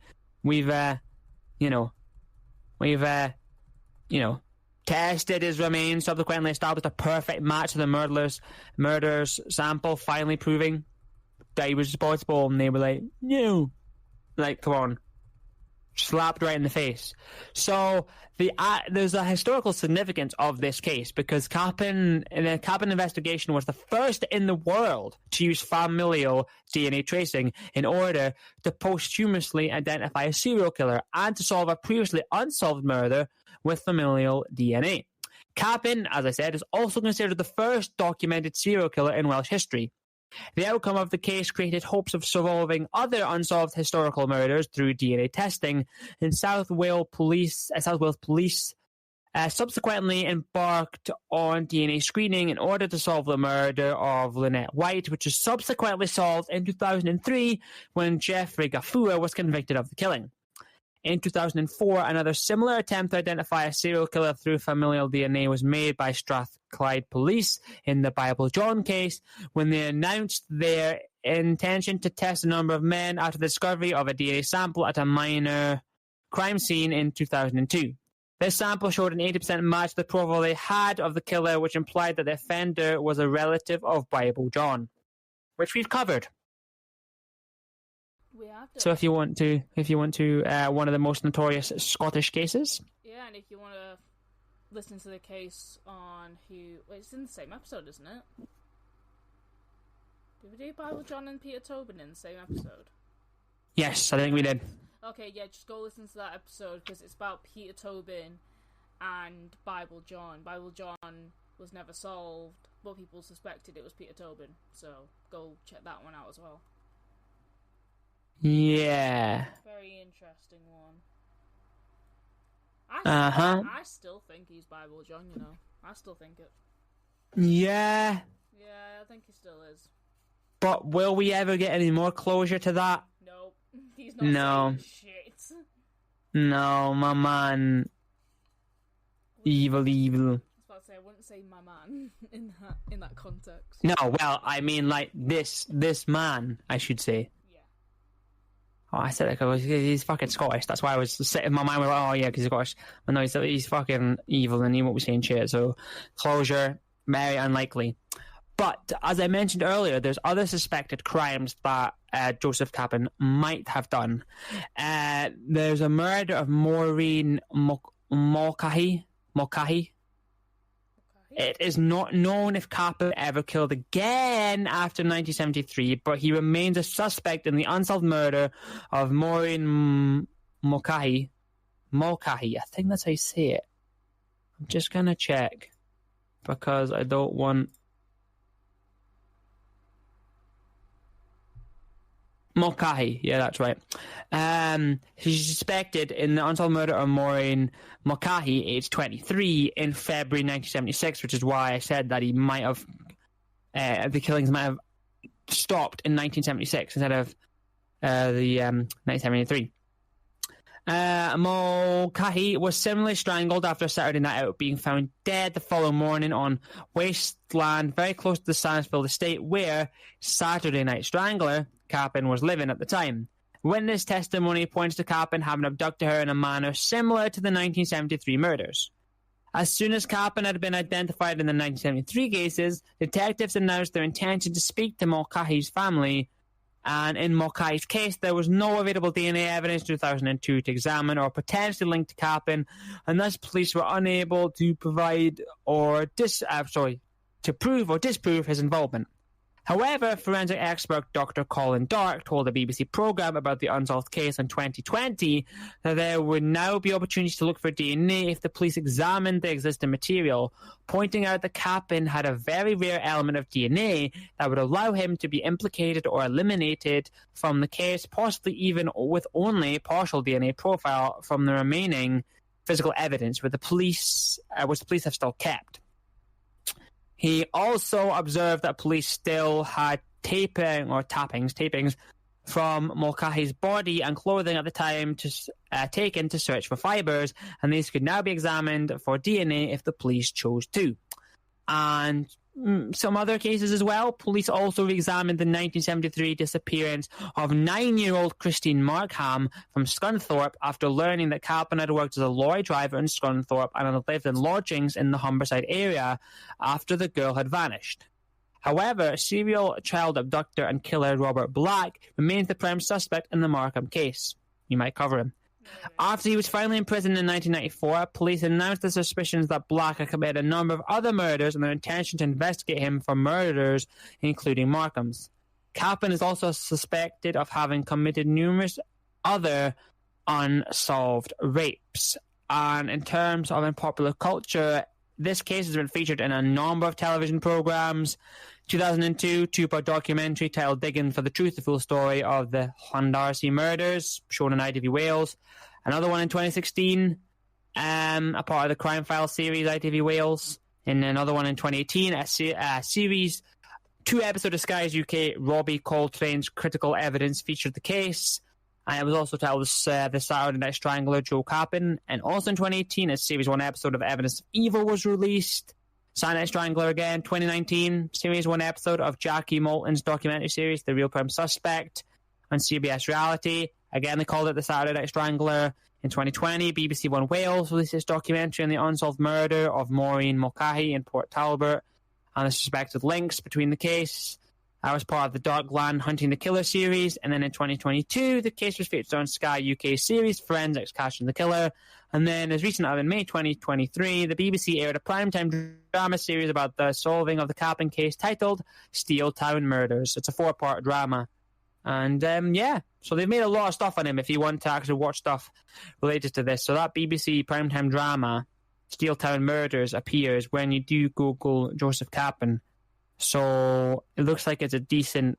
tested his remains, subsequently established a perfect match to the murderer's sample, finally proving that he was responsible. And they were like, no. Like, come on. Slapped right in the face. So there's a historical significance of this case because the Kappen investigation was the first in the world to use familial DNA tracing in order to posthumously identify a serial killer and to solve a previously unsolved murder with familial DNA. Kappen, as I said, is also considered the first documented serial killer in Welsh history. The outcome of the case created hopes of solving other unsolved historical murders through DNA testing, and South Wales Police subsequently embarked on DNA screening in order to solve the murder of Lynette White, which was subsequently solved in 2003 when Jeffrey Gafua was convicted of the killing. In 2004, another similar attempt to identify a serial killer through familial DNA was made by Strathclyde Police in the Bible John case when they announced their intention to test a number of men after the discovery of a DNA sample at a minor crime scene in 2002. This sample showed an 80% match to the profile they had of the killer, which implied that the offender was a relative of Bible John, which we've covered. We have to. So if you want to, one of the most notorious Scottish cases. Yeah, and if you want to listen to the case on it's in the same episode, isn't it? Did we do Bible John and Peter Tobin in the same episode? Yes, I think we did. Okay, yeah, just go listen to that episode because it's about Peter Tobin and Bible John. Bible John was never solved, but people suspected it was Peter Tobin. So go check that one out as well. Yeah. Very interesting one. I still think he's Bible John, you know. I still think it. Yeah. Yeah, I think he still is. But will we ever get any more closure to that? Nope. He's not saying shit. No, my man. Evil. I was about to say, I wouldn't say my man in that context. No, well, I mean, like, this man, I should say. Yeah. Oh, I said it because he's fucking Scottish. That's why I was sitting, my mind was like, oh yeah, because he's Scottish. But no, he's fucking evil and he won't be saying shit. So, closure, very unlikely. But, as I mentioned earlier, there's other suspected crimes that Joseph Kappen might have done. There's a murder of Maureen Mulcahy. It is not known if Kappen ever killed again after 1973, but he remains a suspect in the unsolved murder of Maureen Mulcahy. I think that's how you say it. I'm just going to check because I don't want... Mulcahy, yeah, that's right. He's suspected in the unsolved murder of Maureen Mulcahy, aged 23, in February 1976, which is why I said that he might have, the killings might have stopped in 1976 instead of 1973. Mulcahy was similarly strangled after a Saturday night out, being found dead the following morning on wasteland very close to the Sanesfield estate where Saturday Night Strangler Kappen was living at the time. Witness testimony points to Kappen having abducted her in a manner similar to the 1973 murders. As soon as Kappen had been identified in the 1973 cases, detectives announced their intention to speak to Mulcahy's family, and in Mulcahy's case, there was no available DNA evidence in 2002 to examine or potentially link to Kappen, and thus police were unable to provide or to prove or disprove his involvement. However, forensic expert Dr. Colin Dark told a BBC programme about the unsolved case in 2020 that there would now be opportunities to look for DNA if the police examined the existing material, pointing out that Kappen had a very rare element of DNA that would allow him to be implicated or eliminated from the case, possibly even with only partial DNA profile from the remaining physical evidence which the police have still kept. He also observed that police still had tapings from Mulcahy's body and clothing at the time taken to search for fibres, and these could now be examined for DNA if the police chose to. And some other cases as well. Police also re-examined the 1973 disappearance of 9-year-old Christine Markham from Scunthorpe after learning that Kappen had worked as a lorry driver in Scunthorpe and had lived in lodgings in the Humberside area after the girl had vanished. However, serial child abductor and killer Robert Black remains the prime suspect in the Markham case. You might cover him. After he was finally imprisoned in 1994, police announced the suspicions that Black had committed a number of other murders and their intention to investigate him for murders, including Markham's. Kappen is also suspected of having committed numerous other unsolved rapes. And in terms of popular culture, this case has been featured in a number of television programs. 2002, two-part documentary titled Digging for the Truth, the full story of the Llandarcy murders, shown on ITV Wales. Another one in 2016, a part of the Crime Files series, ITV Wales. And another one in 2018, a series, 2-episode of Sky's UK, Robbie Coltrane's Critical Evidence featured the case. And it was also titled The Saturday Night Strangler, Joe Kappen. And also in 2018, a series 1 episode of Evidence of Evil was released. Saturday Night Strangler again, 2019, series 1 episode of Jackie Moulton's documentary series, The Real Prime Suspect, on CBS Reality. Again, they called it The Saturday Night Strangler. In 2020, BBC One Wales released its documentary on the unsolved murder of Maureen Mulcahy in Port Talbot and the suspected links between the case. I was part of the Darkland Hunting the Killer series, and then in 2022, the case was featured on Sky UK series Forensics Catching the Killer, and then as recent as in May 2023, the BBC aired a primetime drama series about the solving of the Kappen case titled Steel Town Murders. It's a 4-part drama, and so they've made a lot of stuff on him if you want to actually watch stuff related to this. So that BBC primetime drama, Steel Town Murders, appears when you do Google Joseph Kappen. So it looks like it's a decent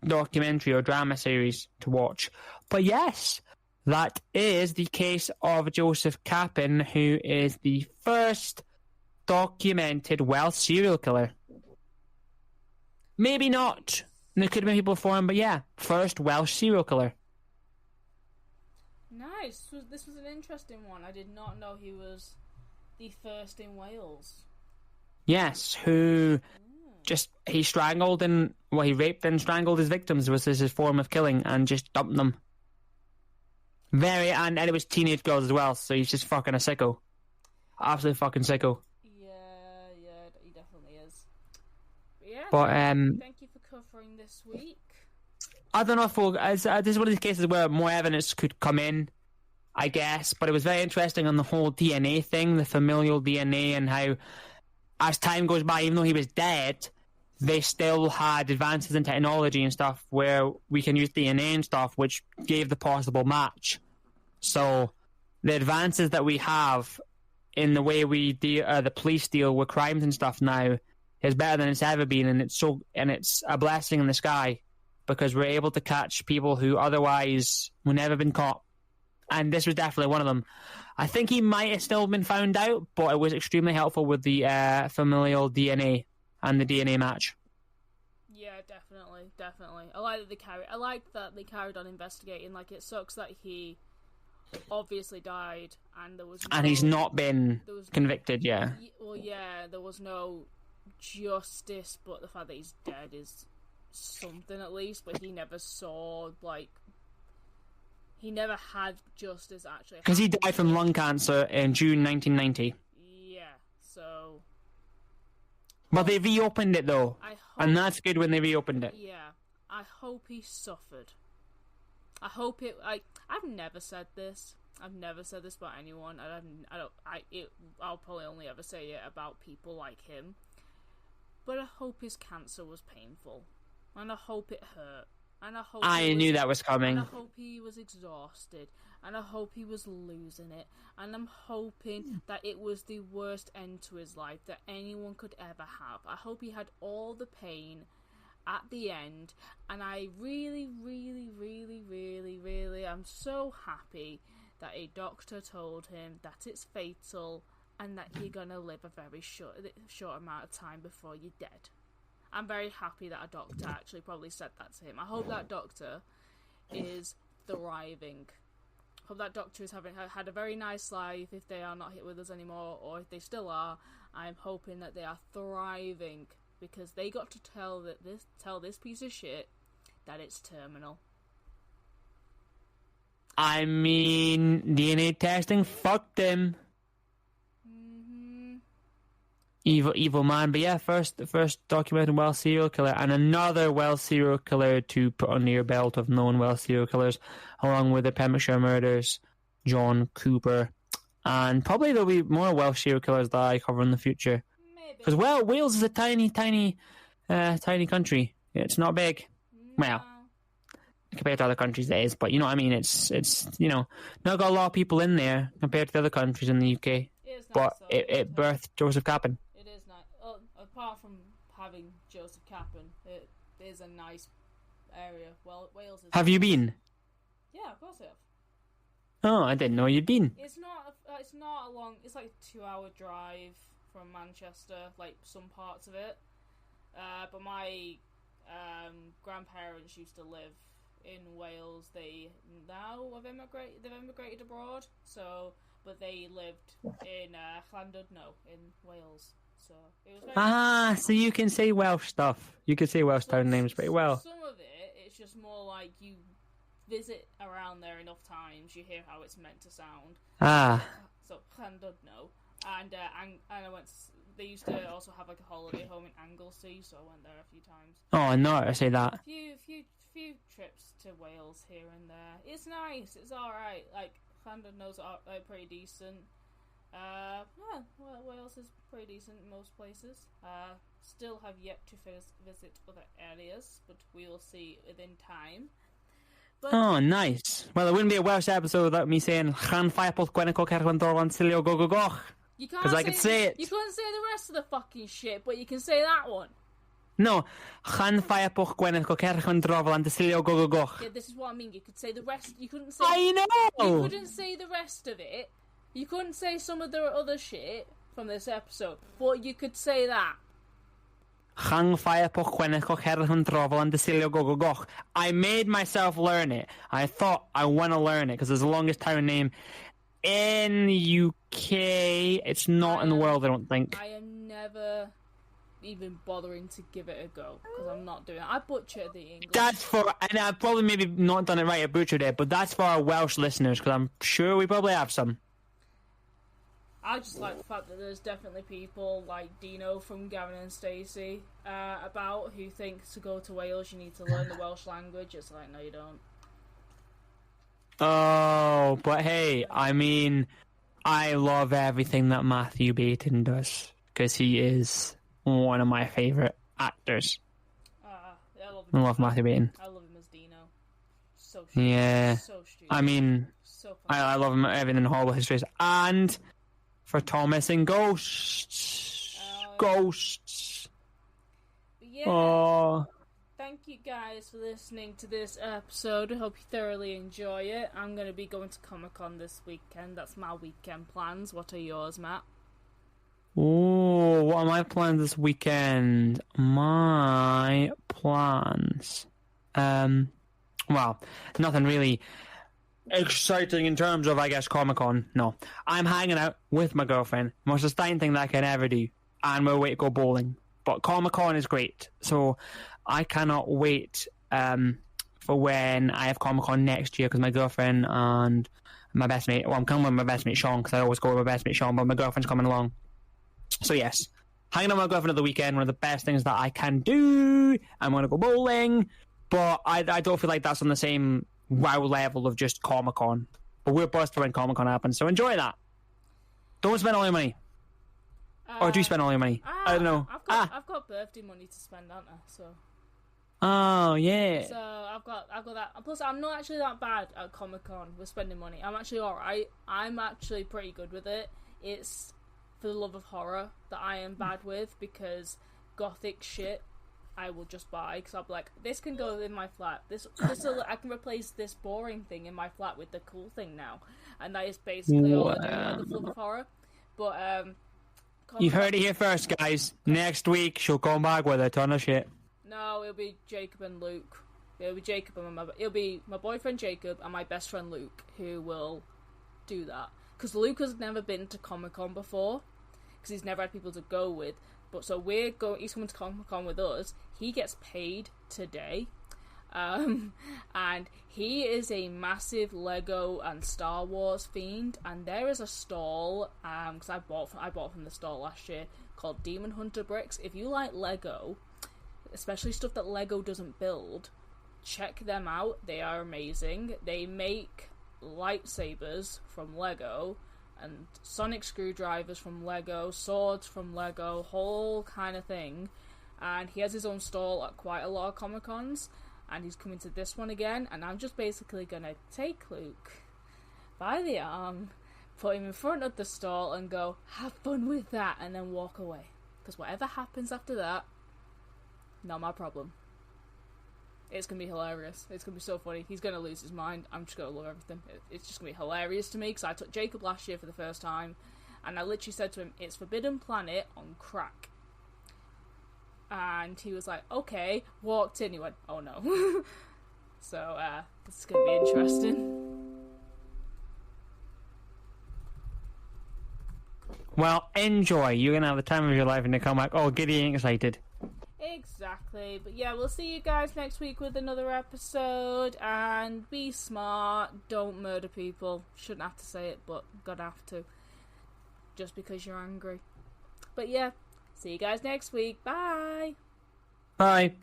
documentary or drama series to watch. But yes, that is the case of Joseph Kappen, who is the first documented Welsh serial killer. Maybe not. There could have been people before him, but yeah, first Welsh serial killer. Nice. This was an interesting one. I did not know he was the first in Wales. Yes, who he strangled and, he raped and strangled his victims was his form of killing and just dumped them. And it was teenage girls as well, so he's just fucking a sicko. Absolute fucking sicko. Yeah, he definitely is. Yeah, but, thank you for covering this week. I don't know if this is one of these cases where more evidence could come in, I guess, but it was very interesting on the whole DNA thing, the familial DNA, and how as time goes by, even though he was dead, they still had advances in technology and stuff where we can use DNA and stuff, which gave the possible match. So the advances that we have in the way the police deal with crimes and stuff now is better than it's ever been, and it's a blessing in the sky because we're able to catch people who otherwise would never been caught. And this was definitely one of them. I think he might have still been found out, but it was extremely helpful with the familial DNA and the DNA match. Yeah, definitely. I like that they carried on investigating. Like, it sucks that he obviously died, and he's not been convicted. Yeah. Well, yeah, there was no justice, but the fact that he's dead is something at least. But he never saw he never had justice actually. Because he died from lung cancer in June 1990. Yeah, so. But they reopened it though, and that's good when they reopened it. Yeah, I hope he suffered. I hope it. I've never said this. I've never said this about anyone. I'll probably only ever say it about people like him. But I hope his cancer was painful, and I hope it hurt. And I knew that was coming. And I hope he was exhausted. And I hope he was losing it. And I'm hoping that it was the worst end to his life that anyone could ever have. I hope he had all the pain at the end. And I really, really, really, really, really am so happy that a doctor told him that it's fatal and that you're going to live a very short amount of time before you're dead. I'm very happy that a doctor actually probably said that to him. I hope that doctor is thriving. I hope that doctor is had a very nice life if they are not here with us anymore, or if they still are. I'm hoping that they are thriving because they got to tell this piece of shit that it's terminal. I mean, DNA testing fucked him. Evil man. But yeah, the first documented Welsh serial killer, and another Welsh serial killer to put under your belt of known Welsh serial killers, along with the Pembrokeshire murders, John Cooper, and probably there'll be more Welsh serial killers that I cover in the future. Because Wales is a tiny country. It's not big. Well, compared to other countries, it is. But you know what I mean. It's not got a lot of people in there compared to the other countries in the UK. It is nice, but it birthed Joseph Kappen. Apart from having Joseph Kappen, it is a nice area. Well, Wales is. Have you been? Yeah, of course I have. Oh, I didn't know you'd been. It's not a long. It's like a 2-hour drive from Manchester, like some parts of it. But my grandparents used to live in Wales. They now have immigrated. They've immigrated abroad. So, but they lived in Llandudno in Wales. So it was so you can say Welsh stuff. You can say Welsh town names pretty well. Some of it's just more like you visit around there enough times, you hear how it's meant to sound. So Llandudno, and I went. They used to also have like a holiday home in Anglesey, so I went there a few times. Oh no, I say that. A few trips to Wales here and there. It's nice. It's all right. Like Llandudno's are pretty decent. Wales is pretty decent in most places. Still have yet to visit other areas, but we'll see within time. But, oh, nice. Well, it wouldn't be a Welsh episode without me saying Chan Firepoth Gwennico Cerwan Dorlan Silio Go Go Goch. Because I could say it. You couldn't say the rest of the fucking shit, but you can say that one. No. Chan Firepoth Gwennico Cerwan Dorlan Silio Go Go Goch. Yeah, this is what I mean. You could say the rest. You couldn't say. I know! You couldn't say the rest of it. You couldn't say some of the other shit from this episode, but you could say that. I made myself learn it. I thought I want to learn it because it's the longest Tyrant name in the UK. It's not in the world, I don't think. I am never even bothering to give it a go because I'm not doing it. I butchered the English. That's for, and I've probably maybe not done it right, I butchered it, but that's for our Welsh listeners because I'm sure we probably have some. I just like the fact that there's definitely people like Dino from Gavin and Stacey about who think to go to Wales you need to learn the Welsh language. It's like, no, you don't. Oh, but hey, I mean, I love everything that Matthew Baton does because he is one of my favourite actors. I love Matthew Baton. I love him as Dino. So stupid. Yeah. So stupid. I mean, so I love him everything in Horrible Histories. And for Thomas and Ghosts. Ghosts. Yeah. Oh. Thank you guys for listening to this episode. I hope you thoroughly enjoy it. I'm going to be going to Comic-Con this weekend. That's my weekend plans. What are yours, Matt? Oh, what are my plans this weekend? My plans. Well, nothing really exciting in terms of, I guess, Comic-Con. No. I'm hanging out with my girlfriend. Most exciting thing that I can ever do. And we're away to go bowling. But Comic-Con is great. So I cannot wait for when I have Comic-Con next year because my girlfriend and my best mate, well, I'm coming with my best mate Sean because I always go with my best mate Sean, but my girlfriend's coming along. So yes, hanging out with my girlfriend at the weekend, one of the best things that I can do. I'm going to go bowling, but I don't feel like that's on the same wow level of just Comic-Con. But we're buzzed when Comic-Con happens, so enjoy that. Don't spend all your money. Or do you spend all your money? I don't know. I've got birthday money to spend, haven't I? So. Oh yeah. So I've got that. Plus, I'm not actually that bad at Comic-Con with spending money. I'm actually alright. I'm actually pretty good with it. It's for the love of horror that I am bad with because gothic shit I will just buy because I'll be like, this can go in my flat. I can replace this boring thing in my flat with the cool thing now, and that is basically all I do with the love of horror. But you've heard it here first, guys. Next week she'll come back with a ton of shit. No, it'll be Jacob and Luke. It'll be my boyfriend Jacob and my best friend Luke who will do that. Because Luke has never been to Comic-Con before, because he's never had people to go with. But so he's coming to Comic-Con with us. He gets paid today, and he is a massive Lego and Star Wars fiend. And there is a stall, because I bought from the stall last year, called Demon Hunter Bricks. If you like Lego, especially stuff that Lego doesn't build, check them out. They are amazing. They make lightsabers from Lego and sonic screwdrivers from Lego, swords from Lego, whole kind of thing. And he has his own stall at quite a lot of Comic-Cons, and he's coming to this one again, and I'm just basically gonna take Luke by the arm, put him in front of the stall and go, have fun with that, and then walk away. Because whatever happens after that, not my problem. It's going to be hilarious. It's going to be so funny. He's going to lose his mind. I'm just going to love everything. It's just going to be hilarious to me because I took Jacob last year for the first time and I literally said to him, it's Forbidden Planet on crack. And he was like, okay. Walked in. He went, oh no. So, this is going to be interesting. Well, enjoy. You're going to have the time of your life and you come back, oh, giddy and excited. Exactly. But yeah, we'll see you guys next week with another episode. And be smart. Don't murder people. Shouldn't have to say it, but gotta have to. Just because you're angry. But yeah, see you guys next week. Bye. Bye.